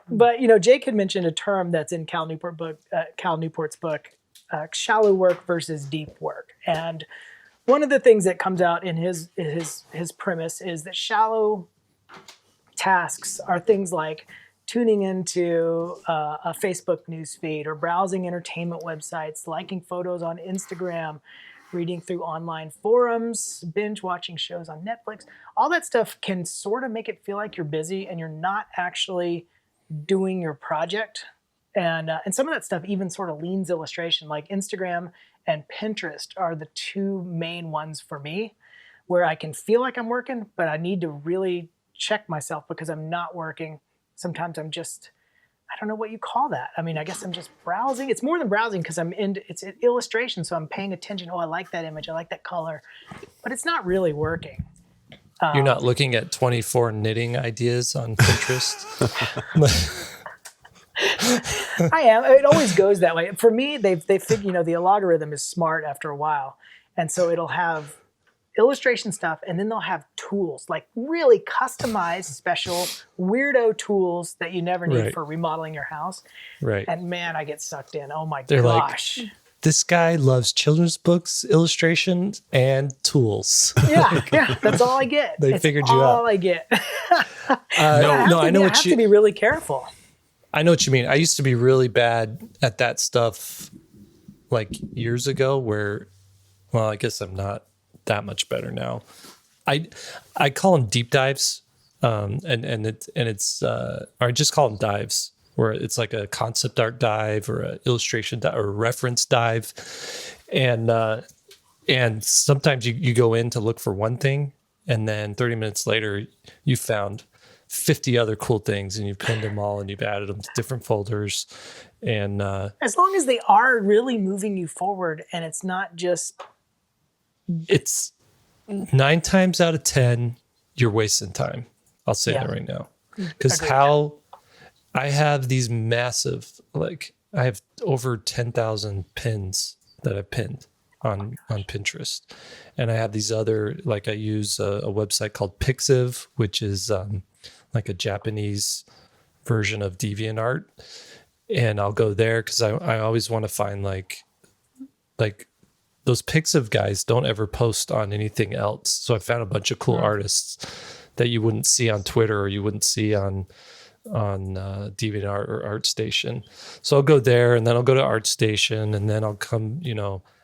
But Jake had mentioned a term that's in Cal Newport's book, shallow work versus deep work. And one of the things that comes out in his premise is that shallow tasks are things like tuning into a Facebook newsfeed or browsing entertainment websites, liking photos on Instagram, reading through online forums, binge watching shows on Netflix. All that stuff can sort of make it feel like you're busy and you're not actually doing your project. And some of that stuff even sort of leans illustration, like Instagram and Pinterest are the 2 main ones for me, where I can feel like I'm working, but I need to really check myself because I'm not working. Sometimes I'm just, I don't know what you call that. I mean, I guess I'm just browsing. It's more than browsing because it's an illustration, so I'm paying attention. Oh, I like that image. I like that color. But it's not really working. You're not looking at 24 knitting ideas on Pinterest. I am. It always goes that way. For me, they figure, the algorithm is smart after a while. And so it'll have illustration stuff, and then they'll have tools, like really customized, special, weirdo tools that you never need for remodeling your house. Right. And man, I get sucked in. Oh my They're gosh. like, this guy loves children's books, illustrations, and tools. Yeah, that's all I get. They figured you out. all I get. I know I have to be really careful. I know what you mean. I used to be really bad at that stuff like years ago where, well, I guess I'm not that much better now. I call them deep dives. Or I just call them dives, where it's like a concept art dive or an illustration dive or a reference dive. And sometimes you go in to look for one thing, and then 30 minutes later you found 50 other cool things, and you've pinned them all and you've added them to different folders. And as long as they are really moving you forward and it's not just, it's 9 times out of 10 you're wasting time. I'll say that right now, because I have these massive, like I have over 10,000 pins that I pinned on Pinterest. And I have these other, like I use a website called Pixiv, which is like a Japanese version of DeviantArt. And I'll go there because I always want to find like those Pixiv guys don't ever post on anything else. So I found a bunch of cool artists that you wouldn't see on Twitter or you wouldn't see on DeviantArt or ArtStation. So I'll go there, and then I'll go to ArtStation, and then I'll come,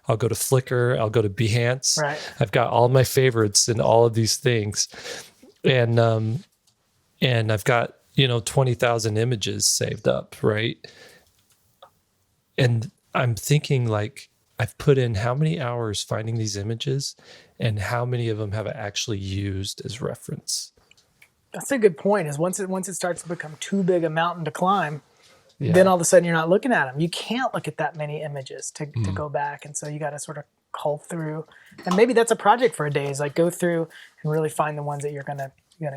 I'll go to Flickr, I'll go to Behance. Right. I've got all my favorites in all of these things. And I've got, 20,000 images saved up, right? And I'm thinking like, I've put in how many hours finding these images and how many of them have I actually used as reference. That's a good point. Is once it starts to become too big a mountain to climb, Yeah. then all of a sudden you're not looking at them. You can't look at that many images to go back, and so you got to sort of cull through. And maybe that's a project for a day. Is like go through and really find the ones that you're gonna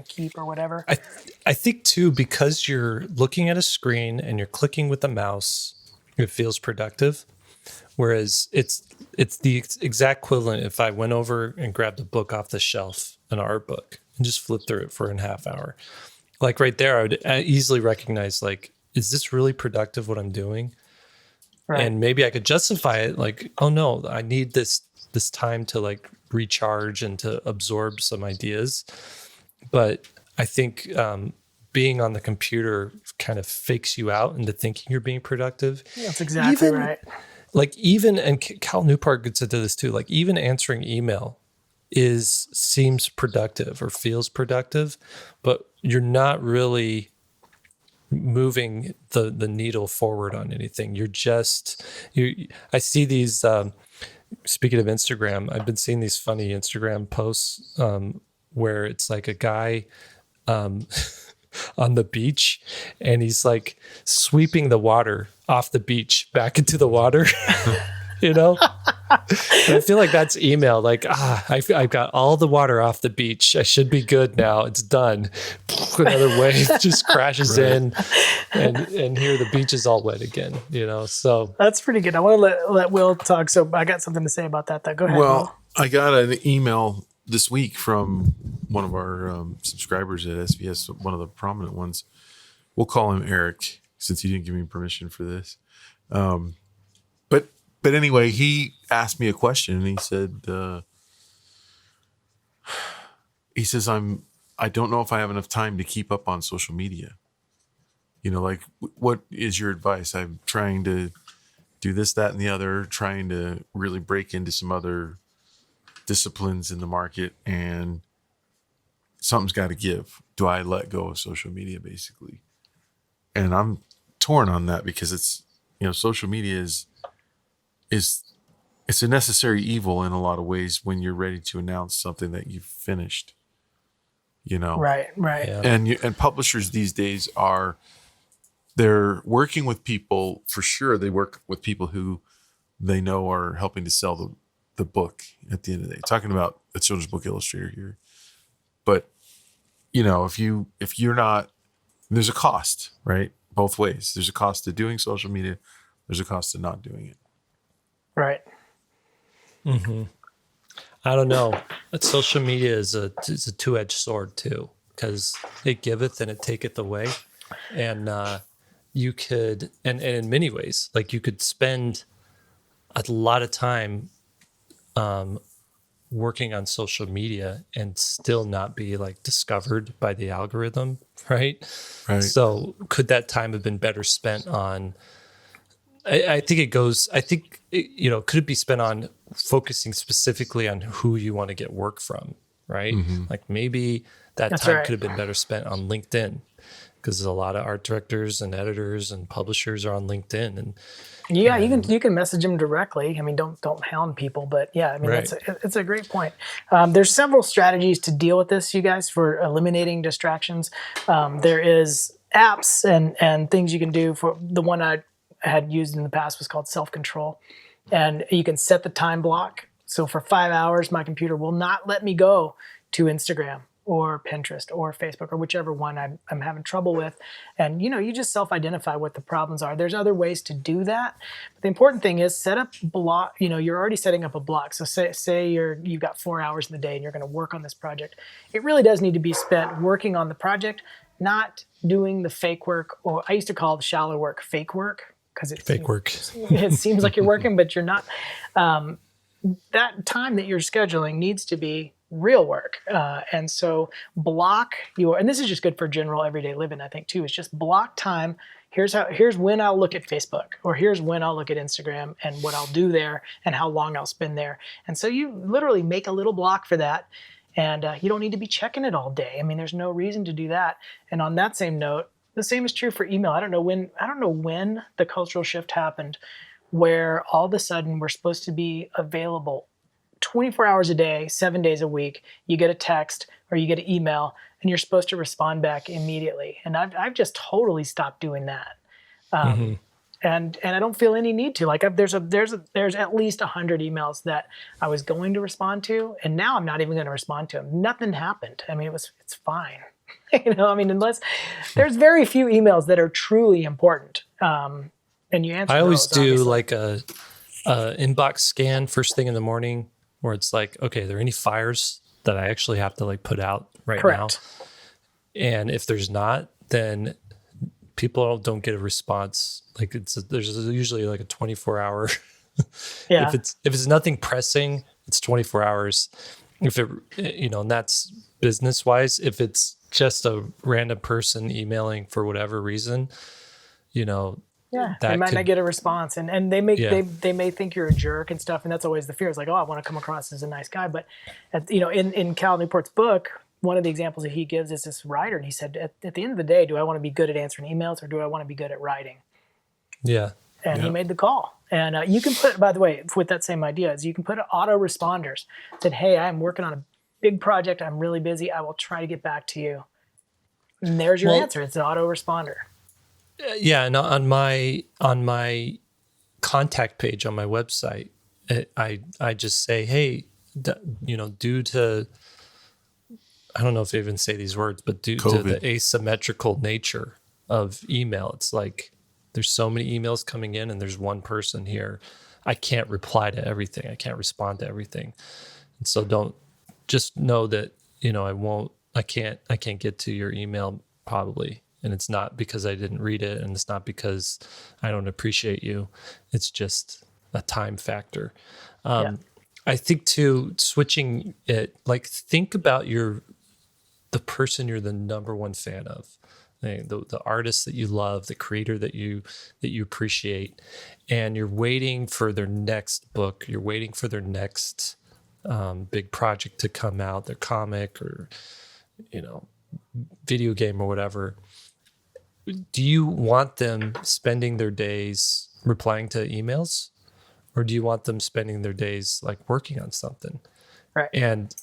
keep or whatever. I think too, because you're looking at a screen and you're clicking with the mouse, it feels productive. Whereas it's the exact equivalent if I went over and grabbed a book off the shelf, an art book, and just flipped through it for a half hour. Like right there, I would easily recognize, like, is this really productive what I'm doing? Right. And maybe I could justify it like, oh no, I need this time to like recharge and to absorb some ideas. But I think being on the computer kind of fakes you out into thinking you're being productive. That's exactly right. Like and Cal Newport gets into this too, like even answering email seems productive or feels productive, but you're not really moving the needle forward on anything. You're just, I see these, speaking of Instagram, I've been seeing these funny Instagram posts where it's like a guy on the beach and he's like sweeping the water off the beach back into the water. And I feel like that's email. Like, I've got all the water off the beach. I should be good now. It's done. Another wave just crashes in, and here the beach is all wet again. So That's pretty good. I want to let Will talk. So I got something to say about that. Go ahead. Well, Will. I got an email this week from one of our subscribers at SVS, one of the prominent ones. We'll call him Eric since he didn't give me permission for this. But anyway, he asked me a question and he said, I don't know if I have enough time to keep up on social media. Like, what is your advice? I'm trying to do this, that, and the other, trying to really break into some other disciplines in the market, and something's got to give. Do I let go of social media, basically? And I'm torn on that because it's, social media is it's a necessary evil in a lot of ways when you're ready to announce something that you've finished. Right. yeah. And publishers these days they're working with people for sure. They work with people who they know are helping to sell the book at the end of the day. Talking about a children's book illustrator here, but if you're not, there's a cost, right? Both ways. There's a cost to doing social media. There's a cost to not doing it. Right. Mm-hmm. I don't know. But social media is a two-edged sword too, because it giveth and it taketh away. And you could, and in many ways, like you could spend a lot of time working on social media and still not be like discovered by the algorithm, right? Right. So could that time have been better spent on, could it be spent on focusing specifically on who you want to get work from, right? Mm-hmm. Like maybe that That's time right. could have been better spent on LinkedIn, because a lot of art directors and editors and publishers are on LinkedIn. And Yeah, you can message them directly. I mean, don't hound people, but yeah, I mean, Right. it's a great point. There's several strategies to deal with this, you guys, for eliminating distractions. There is apps and things you can do. For the one I had used in the past was called Self-Control, and you can set the time block. So for 5 hours, my computer will not let me go to Instagram or Pinterest or Facebook or whichever one I'm having trouble with. And, you just self-identify what the problems are. There's other ways to do that. But the important thing is set up block, you're already setting up a block. So say you've got 4 hours in the day and you're going to work on this project. It really does need to be spent working on the project, not doing the fake work, or I used to call the shallow work fake work, because it seems like you're working, but you're not. That time that you're scheduling needs to be real work. And so block and this is just good for general everyday living, I think too, is just block time. Here's when I'll look at Facebook, or here's when I'll look at Instagram, and what I'll do there and how long I'll spend there. And so you literally make a little block for that. And you don't need to be checking it all day. I mean, there's no reason to do that. And on that same note, the same is true for email. I don't know when the cultural shift happened, where all of a sudden we're supposed to be available 24 hours a day, 7 days a week. You get a text or you get an email, and you're supposed to respond back immediately. And I've just totally stopped doing that. And I don't feel any need to. Like there's at least 100 emails that I was going to respond to, and now I'm not even going to respond to them. Nothing happened. I mean, it's fine. Unless there's very few emails that are truly important. And you answer. I always those, do obviously. like a inbox scan first thing in the morning, where it's like, okay, are there any fires that I actually have to like put out right Correct. now? And if there's not, then people don't get a response. Like there's usually like a 24-hour. Yeah. If it's nothing pressing, it's 24 hours. If it, and that's business wise. If it's just a random person emailing for whatever reason, they might not get a response, and they may think you're a jerk and stuff, and that's always the fear. It's like, oh, I want to come across as a nice guy, but in Cal Newport's book, one of the examples that he gives is this writer, and he said, at the end of the day, do I want to be good at answering emails, or do I want to be good at writing? Yeah. And he made the call. And you can put, by the way, with that same idea, is you can put auto responders. Said, hey, I'm working on a big project. I'm really busy. I will try to get back to you. And there's your answer. It's an auto responder. Yeah, and on my contact page on my website, I just say, hey, due to, I don't know if I even say these words, but due to the asymmetrical nature of email, it's like there's so many emails coming in and there's one person here. I can't reply to everything. I can't respond to everything. And so just know that, I can't get to your email probably. And it's not because I didn't read it, and it's not because I don't appreciate you. It's just a time factor. I think too, switching it, like think about the person you're the number one fan of, the artist that you love, the creator that you appreciate, and you're waiting for their next book. You're waiting for their next big project to come out, their comic or, video game or whatever. Do you want them spending their days replying to emails, or do you want them spending their days like working on something? Right. And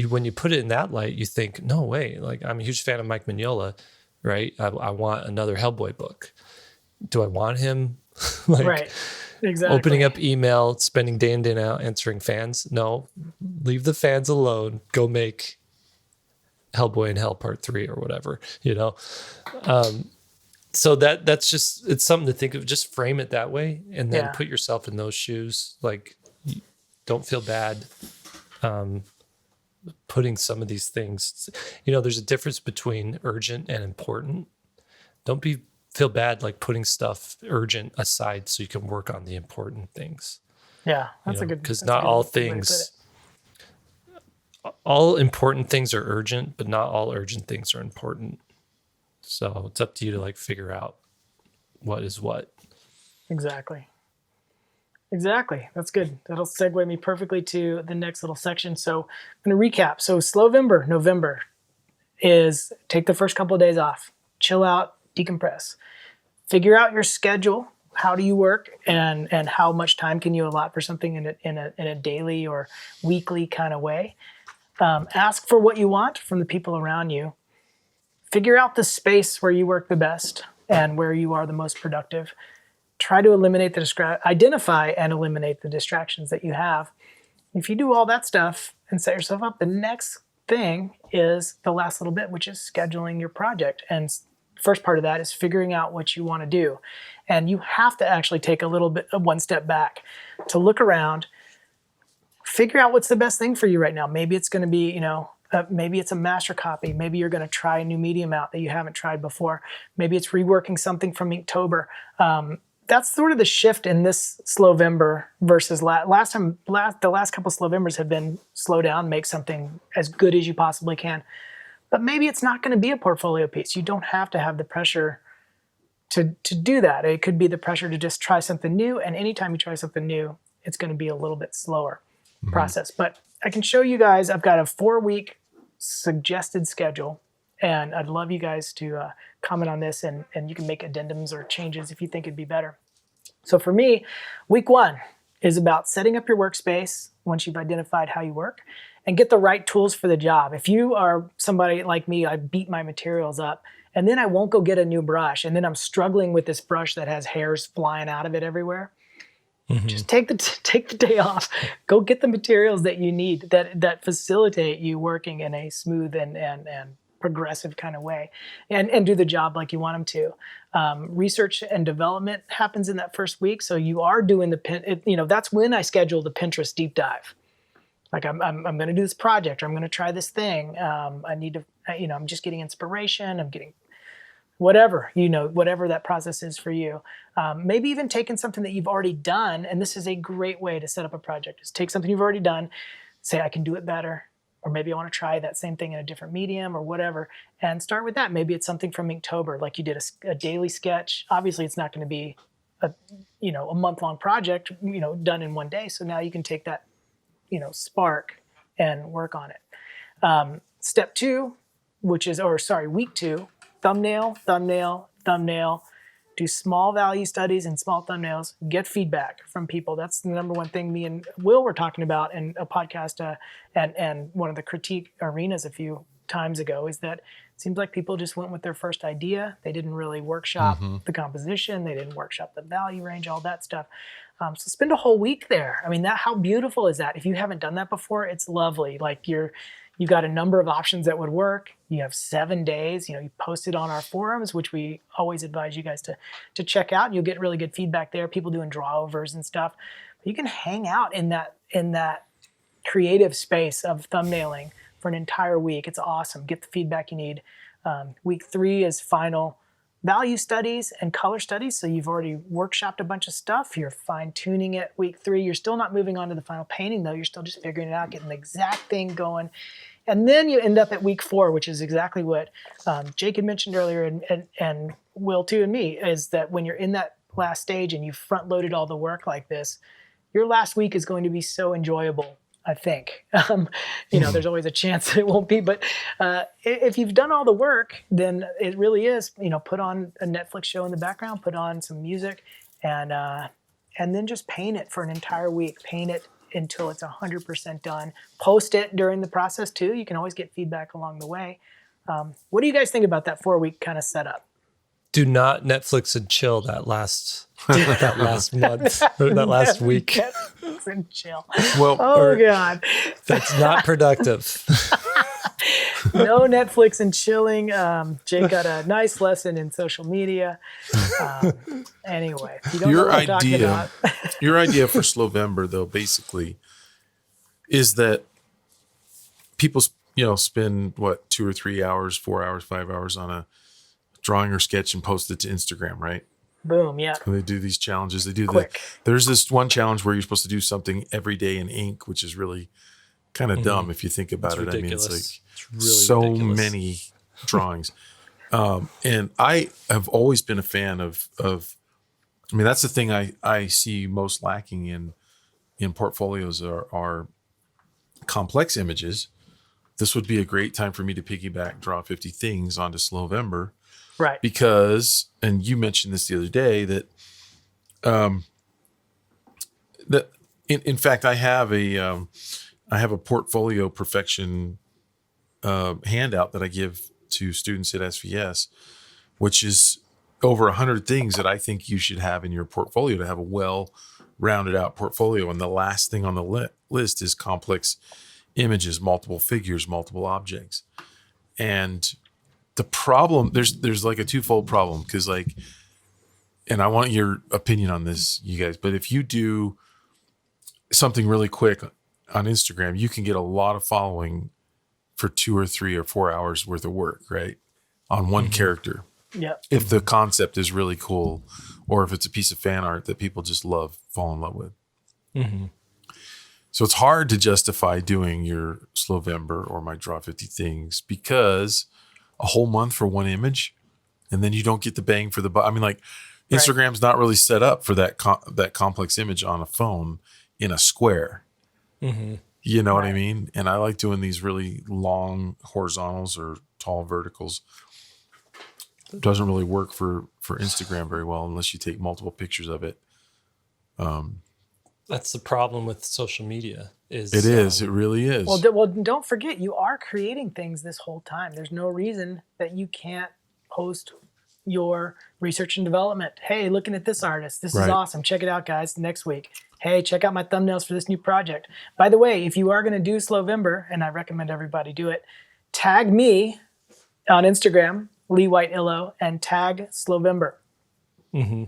when you put it in that light, you think, no way. Like, I'm a huge fan of Mike Mignola, right? I want another Hellboy book. Do I want him right. Exactly. Opening up email, spending day in, day out answering fans? No, leave the fans alone. Go make Hellboy in Hell Part 3 or whatever, So that's just, it's something to think of. Just frame it that way, and then put yourself in those shoes. Like, don't feel bad putting some of these things. There's a difference between urgent and important. Don't feel bad like putting stuff urgent aside so you can work on the important things. Yeah, that's a good. Because not all things. All important things are urgent, but not all urgent things are important. So it's up to you to like figure out what is what. Exactly. That's good. That'll segue me perfectly to the next little section. So I'm going to recap. So Slowvember, November, is take the first couple of days off, chill out, decompress, figure out your schedule. How do you work, and how much time can you allot for something in a daily or weekly kind of way? Ask for what you want from the people around you. Figure out the space where you work the best and where you are the most productive. Try to identify and eliminate the distractions that you have. If you do all that stuff and set yourself up, the next thing is the last little bit, which is scheduling your project. And first part of that is figuring out what you want to do. And you have to actually take a little bit of one step back to look around, figure out what's the best thing for you right now. Maybe it's going to be, maybe it's a master copy. Maybe you're going to try a new medium out that you haven't tried before. Maybe it's reworking something from Inktober. That's sort of the shift in this Slowvember versus the last couple Slowvembers have been slow down, make something as good as you possibly can. But maybe it's not going to be a portfolio piece. You don't have to have the pressure to do that. It could be the pressure to just try something new. And anytime you try something new, it's going to be a little bit slower process. But I can show you guys, I've got a 4-week suggested schedule. And I'd love you guys to comment on this, and you can make addendums or changes if you think it'd be better. So for me, week 1 is about setting up your workspace once you've identified how you work and get the right tools for the job. If you are somebody like me, I beat my materials up and then I won't go get a new brush. And then I'm struggling with this brush that has hairs flying out of it everywhere. Just take the day off, go get the materials that you need that facilitate you working in a smooth and progressive kind of way, and do the job like you want them to. Research and development happens in that first week, so you are doing that's when I schedule the Pinterest deep dive. Like I'm going to do this project, or I'm going to try this thing. I need to, I'm just getting inspiration. I'm getting whatever that process is for you. Maybe even taking something that you've already done, and this is a great way to set up a project. Is take something you've already done, say I can do it better. Or maybe I want to try that same thing in a different medium or whatever, and start with that. Maybe it's something from Inktober, like you did a daily sketch. Obviously, it's not going to be a month-long project, done in one day. So now you can take that, spark and work on it. Step 2, week 2, thumbnail. Do small value studies and small thumbnails. Get feedback from people. That's the number one thing me and Will were talking about in a podcast and one of the critique arenas a few times ago, is that it seems like people just went with their first idea. They didn't really workshop the composition. They didn't workshop the value range, all that stuff. So spend a whole week there. I mean, how beautiful is that? If you haven't done that before, it's lovely. Like you've got a number of options that would work. You have 7 days. You post it on our forums, which we always advise you guys to check out. You'll get really good feedback there. People doing drawovers and stuff. But you can hang out in that creative space of thumbnailing for an entire week. It's awesome. Get the feedback you need. Week 3 is final value studies and color studies. So you've already workshopped a bunch of stuff. You're fine tuning it. Week 3, you're still not moving on to the final painting though. You're still just figuring it out, getting the exact thing going. And then you end up at week 4, which is exactly what Jake had mentioned earlier, and Will too, and me, is that when you're in that last stage and you've front loaded all the work like this, your last week is going to be so enjoyable, I think. There's always a chance that it won't be, but if you've done all the work, then it really is, put on a Netflix show in the background, put on some music, and then just paint it for an entire week. Paint it until it's 100% done. Post it during the process too. You can always get feedback along the way. What do you guys think about that 4-week kind of setup? Do not Netflix and chill that last month or that last week. Netflix and chill. Well, God, that's not productive. No Netflix and chilling. Jake got a nice lesson in social media. Anyway, you don't know what I'm talking about. Your idea for Slowvember, though, basically, is that people, spend 2 or 3 hours, 4 hours, 5 hours on a drawing or sketch and post it to Instagram, right? Boom, yeah. And they do these challenges. They do Quick. There's this one challenge where you're supposed to do something every day in ink, which is really kind of dumb if you think about it. Ridiculous. I mean, it's really so ridiculous. many drawings. And I have always been a fan of that's the thing I see most lacking in portfolios are complex images. This would be a great time for me to piggyback Draw 50 Things onto Slowvember. Right. Because, and you mentioned this the other day, that in fact, I have a portfolio perfection handout that I give to students at SVS, which is over 100 things that I think you should have in your portfolio to have a well-rounded out portfolio. And the last thing on the list is complex images, multiple figures, multiple objects. And the problem, there's like a twofold problem, because like, and I want your opinion on this, you guys, but if you do something really quick on Instagram, you can get a lot of following for 2 or 3 or 4 hours worth of work, right? On one character. Yeah. If the concept is really cool, or if it's a piece of fan art that people just fall in love with. Mm-hmm. So it's hard to justify doing your Slowvember or my Draw 50 Things, because a whole month for one image, and then you don't get the bang for the buck. I mean, like, Instagram's not really set up for that complex image on a phone in a square. Mm-hmm. You know what I mean? And I like doing these really long horizontals or tall verticals. It doesn't really work for Instagram very well unless you take multiple pictures of it. That's the problem with social media. It really is. Well, don't forget, you are creating things this whole time. There's no reason that you can't post your research and development. Hey, looking at this artist. This is awesome. Check it out, guys, next week. Hey, check out my thumbnails for this new project. By the way, if you are going to do Slowvember, and I recommend everybody do it, tag me on Instagram, Lee White Illo, and tag Slowvember. Mm-hmm.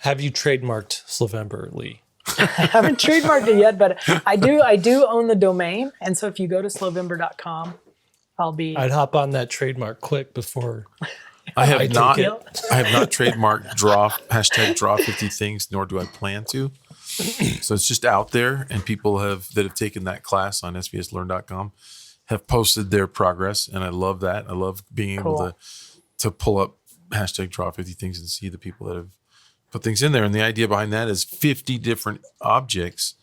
Have you trademarked Slowvember, Lee? I haven't trademarked it yet, but I do own the domain. And so if you go to slowvember.com, I'd hop on that trademark quick before. I have not trademarked #draw 50 things, nor do I plan to. So it's just out there, and people that have taken that class on SVSLearn.com have posted their progress, and I love that. I love being able to pull up #draw 50 things and see the people that have put things in there. And the idea behind that is 50 different objects,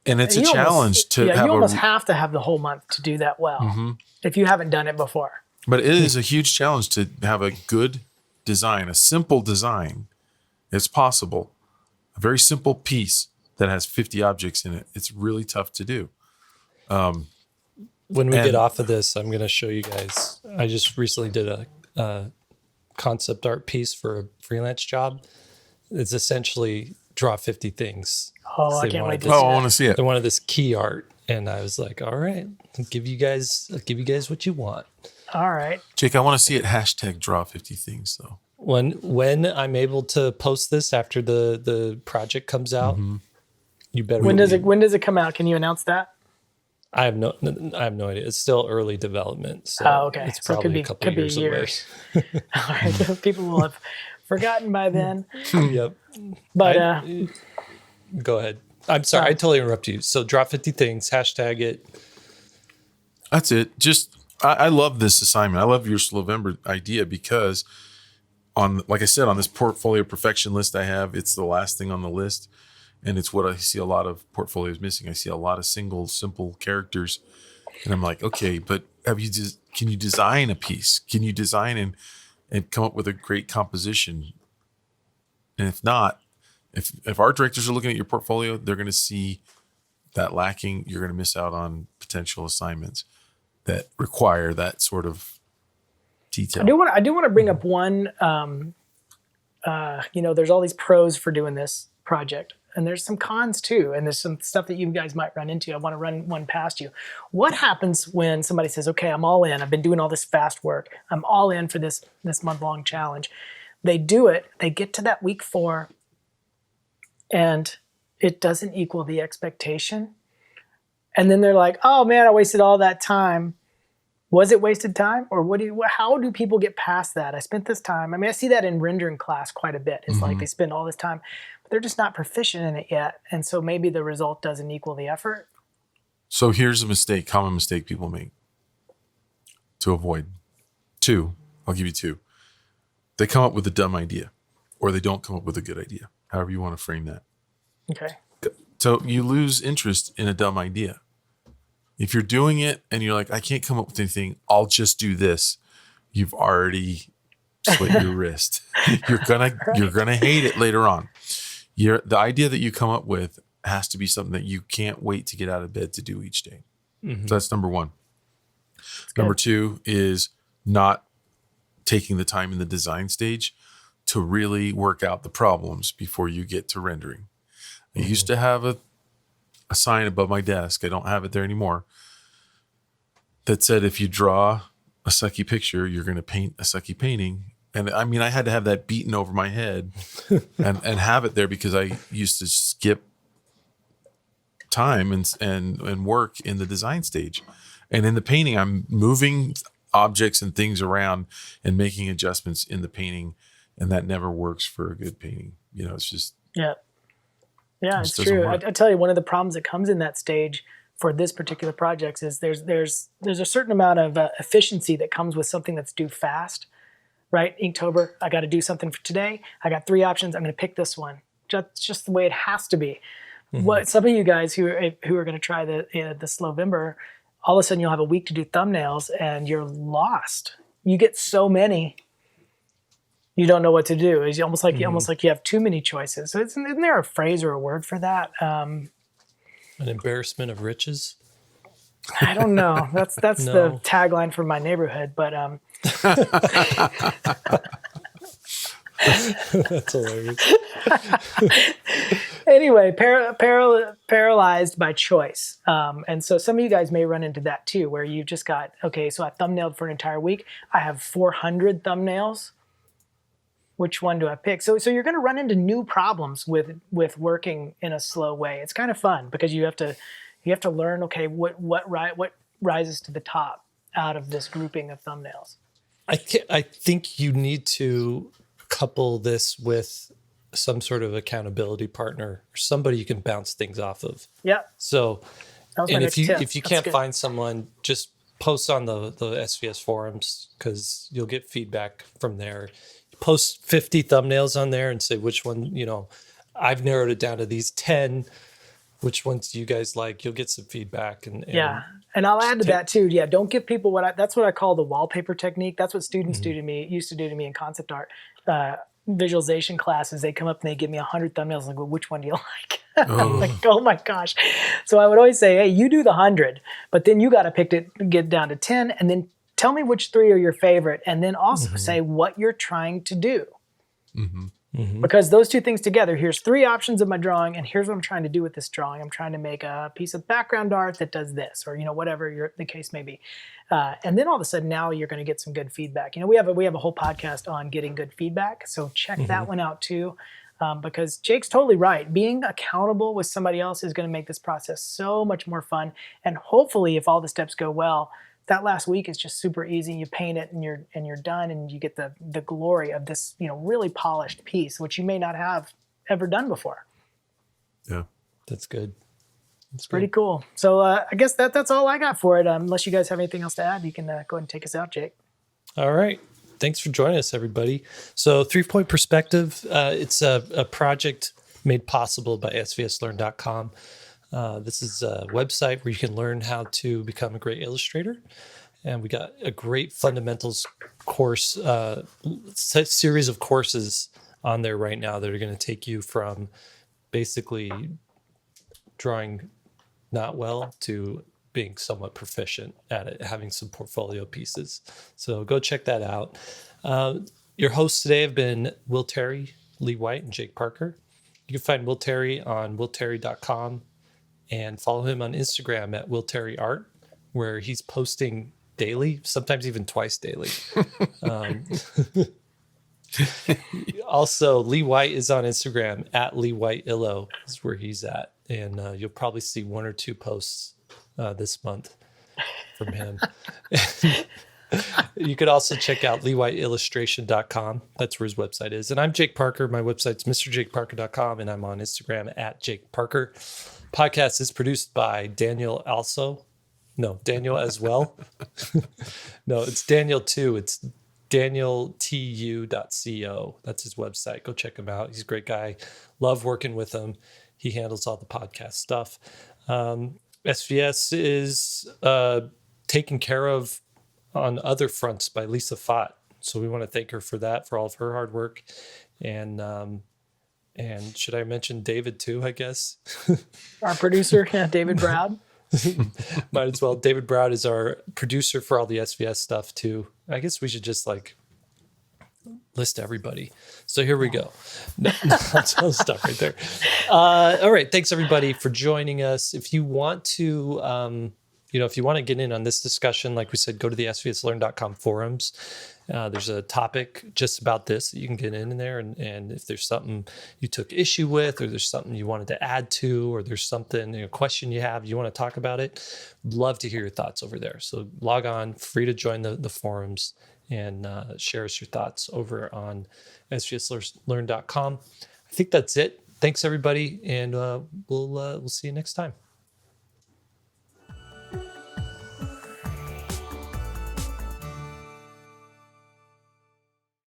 and it's a challenge to have. You almost have to have the whole month to do that well, if you haven't done it before. But it is a huge challenge to have a good design, a simple design. It's possible. A very simple piece that has 50 objects in it. It's really tough to do. When we get off of this, I'm going to show you guys. I just recently did a concept art piece for a freelance job. It's essentially draw 50 things. Oh, I can't wait to see I want to see it. They wanted this key art, and I was like, all right, I'll give you guys what you want. All right. Jake, I want to see it #draw 50 things though. When I'm able to post this after the project comes out, you better. When does it come out? Can you announce that? I have no idea. It's still early development, so okay. It's probably a couple years away. All right, people will have forgotten by then. Yep. But go ahead. I'm sorry, I totally interrupted you. So draw 50 things, hashtag it. That's it. Just I love this assignment. I love your Slowvember idea, because like I said, on this portfolio perfection list I have, it's the last thing on the list. And it's what I see a lot of portfolios missing. I see a lot of single, simple characters. And I'm like, okay, but can you design a piece? Can you design and come up with a great composition? And if not, if art directors are looking at your portfolio, they're going to see that lacking. You're going to miss out on potential assignments that require that sort of detail. I do want to bring up one, there's all these pros for doing this project. And there's some cons too. And there's some stuff that you guys might run into. I want to run one past you. What happens when somebody says, okay, I'm all in. I've been doing all this fast work. I'm all in for this month-long challenge. They do it. They get to that week 4, and it doesn't equal the expectation. And then they're like, oh man, I wasted all that time. Was it wasted time? Or how do people get past that? I spent this time. I mean, I see that in rendering class quite a bit. It's like they spend all this time, but they're just not proficient in it yet. And so maybe the result doesn't equal the effort. So here's a common mistake people make to avoid. 2, I'll give you 2. They come up with a dumb idea, or they don't come up with a good idea. However you want to frame that. Okay. So you lose interest in a dumb idea. If you're doing it and you're like, I can't come up with anything, I'll just do this. You've already slit your wrist. You're gonna hate it later on. The idea that you come up with has to be something that you can't wait to get out of bed to do each day. So that's number 1. Number 2 is not taking the time in the design stage to really work out the problems before you get to rendering. I used to have a sign above my desk. I don't have it there anymore. That said, if you draw a sucky picture, you're going to paint a sucky painting. And I mean, I had to have that beaten over my head and have it there because I used to skip time and work in the design stage. And in the painting, I'm moving objects and things around and making adjustments in the painting. And that never works for a good painting. You know, it's just. Yeah. Yeah, it's just doesn't true. work. I tell you, one of the problems that comes in that stage for this particular project is there's a certain amount of efficiency that comes with something that's due fast, right? Inktober, I got to do something for today. I got 3 options. I'm going to pick this one. Just the way it has to be. What some of you guys who are going to try the Slowvember, all of a sudden you'll have a week to do thumbnails and you're lost. You get so many, you don't know what to do. It's almost like you have too many choices. So isn't there a phrase or a word for that? An embarrassment of riches. I don't know. That's No. the tagline for my neighborhood. But That's hilarious. anyway, paralyzed by choice. And so some of you guys may run into that too, where you've just got, okay, so I thumbnailed for an entire week. I have 400 thumbnails. Which one do I pick? So you're going to run into new problems with working in a slow way. It's kind of fun because you have to learn, okay, what rises to the top out of this grouping of thumbnails. I think you need to couple this with some sort of accountability partner or somebody you can bounce things off of. Yeah. So, That was my and next if tip. you That's can't good. find someone, just post on the SVS forums because you'll get feedback from there. Post 50 thumbnails on there and say which one, I've narrowed it down to these 10. Which ones do you guys like? You'll get some feedback. And And I'll add to that too. Yeah, don't give people that's what I call the wallpaper technique. That's what students used to do to me in concept art visualization classes. They come up and they give me 100 thumbnails. Like, well, which one do you like? I'm like, oh my gosh. So I would always say, hey, you do the 100, but then you got to get down to 10, and then tell me which 3 are your favorite, and then also say what you're trying to do. Because those two things together, here's 3 options of my drawing, and here's what I'm trying to do with this drawing. I'm trying to make a piece of background art that does this, or whatever the case may be. And then all of a sudden, now you're going to get some good feedback. We have a whole podcast on getting good feedback, so check that one out too. Because Jake's totally right. Being accountable with somebody else is going to make this process so much more fun. And hopefully, if all the steps go well, that last week is just super easy. You paint it and you're done, and you get the glory of this really polished piece, which you may not have ever done before. Yeah, that's good. It's pretty cool. So I guess that's all I got for it. Unless you guys have anything else to add, you can go ahead and take us out, Jake. All right. Thanks for joining us, everybody. So 3-Point Perspective, it's a project made possible by SVSLearn.com. This is a website where you can learn how to become a great illustrator. And we got a great fundamentals course, series of courses on there right now that are going to take you from basically drawing not well to being somewhat proficient at it, having some portfolio pieces. So go check that out. Your hosts today have been Will Terry, Lee White, and Jake Parker. You can find Will Terry on willterry.com and follow him on Instagram at willterryart, where he's posting daily, sometimes even twice daily. Also, Lee White is on Instagram at Lee White Illo is where he's at. And you'll probably see 1 or 2 posts this month from him. You could also check out leewhiteillustration.com. That's where his website is. And I'm Jake Parker. My website's mrjakeparker.com, and I'm on Instagram at Jake Parker. Podcast is produced by Daniel as well. No, it's Daniel too. It's danieltu.co. That's his website. Go check him out. He's a great guy. Love working with him. He handles all the podcast stuff. SVS is taken care of on other fronts by Lisa Fott. So we want to thank her for that, for all of her hard work. And should I mention David too, I guess? Our producer, David Browd. Might as well. David Browd is our producer for all the SVS stuff too. I guess we should just list everybody. So here we go. No, I'll stop right there. All right. Thanks everybody for joining us. If you want to, if you want to get in on this discussion, like we said, go to the SVSLearn.com forums. There's a topic just about this that you can get in there. And if there's something you took issue with, or there's something you wanted to add to, or there's something, question you have, you want to talk about it, love to hear your thoughts over there. So log on, free to join the forums, and share us your thoughts over on SVSLearn.com. I think that's it. Thanks everybody. And we'll see you next time.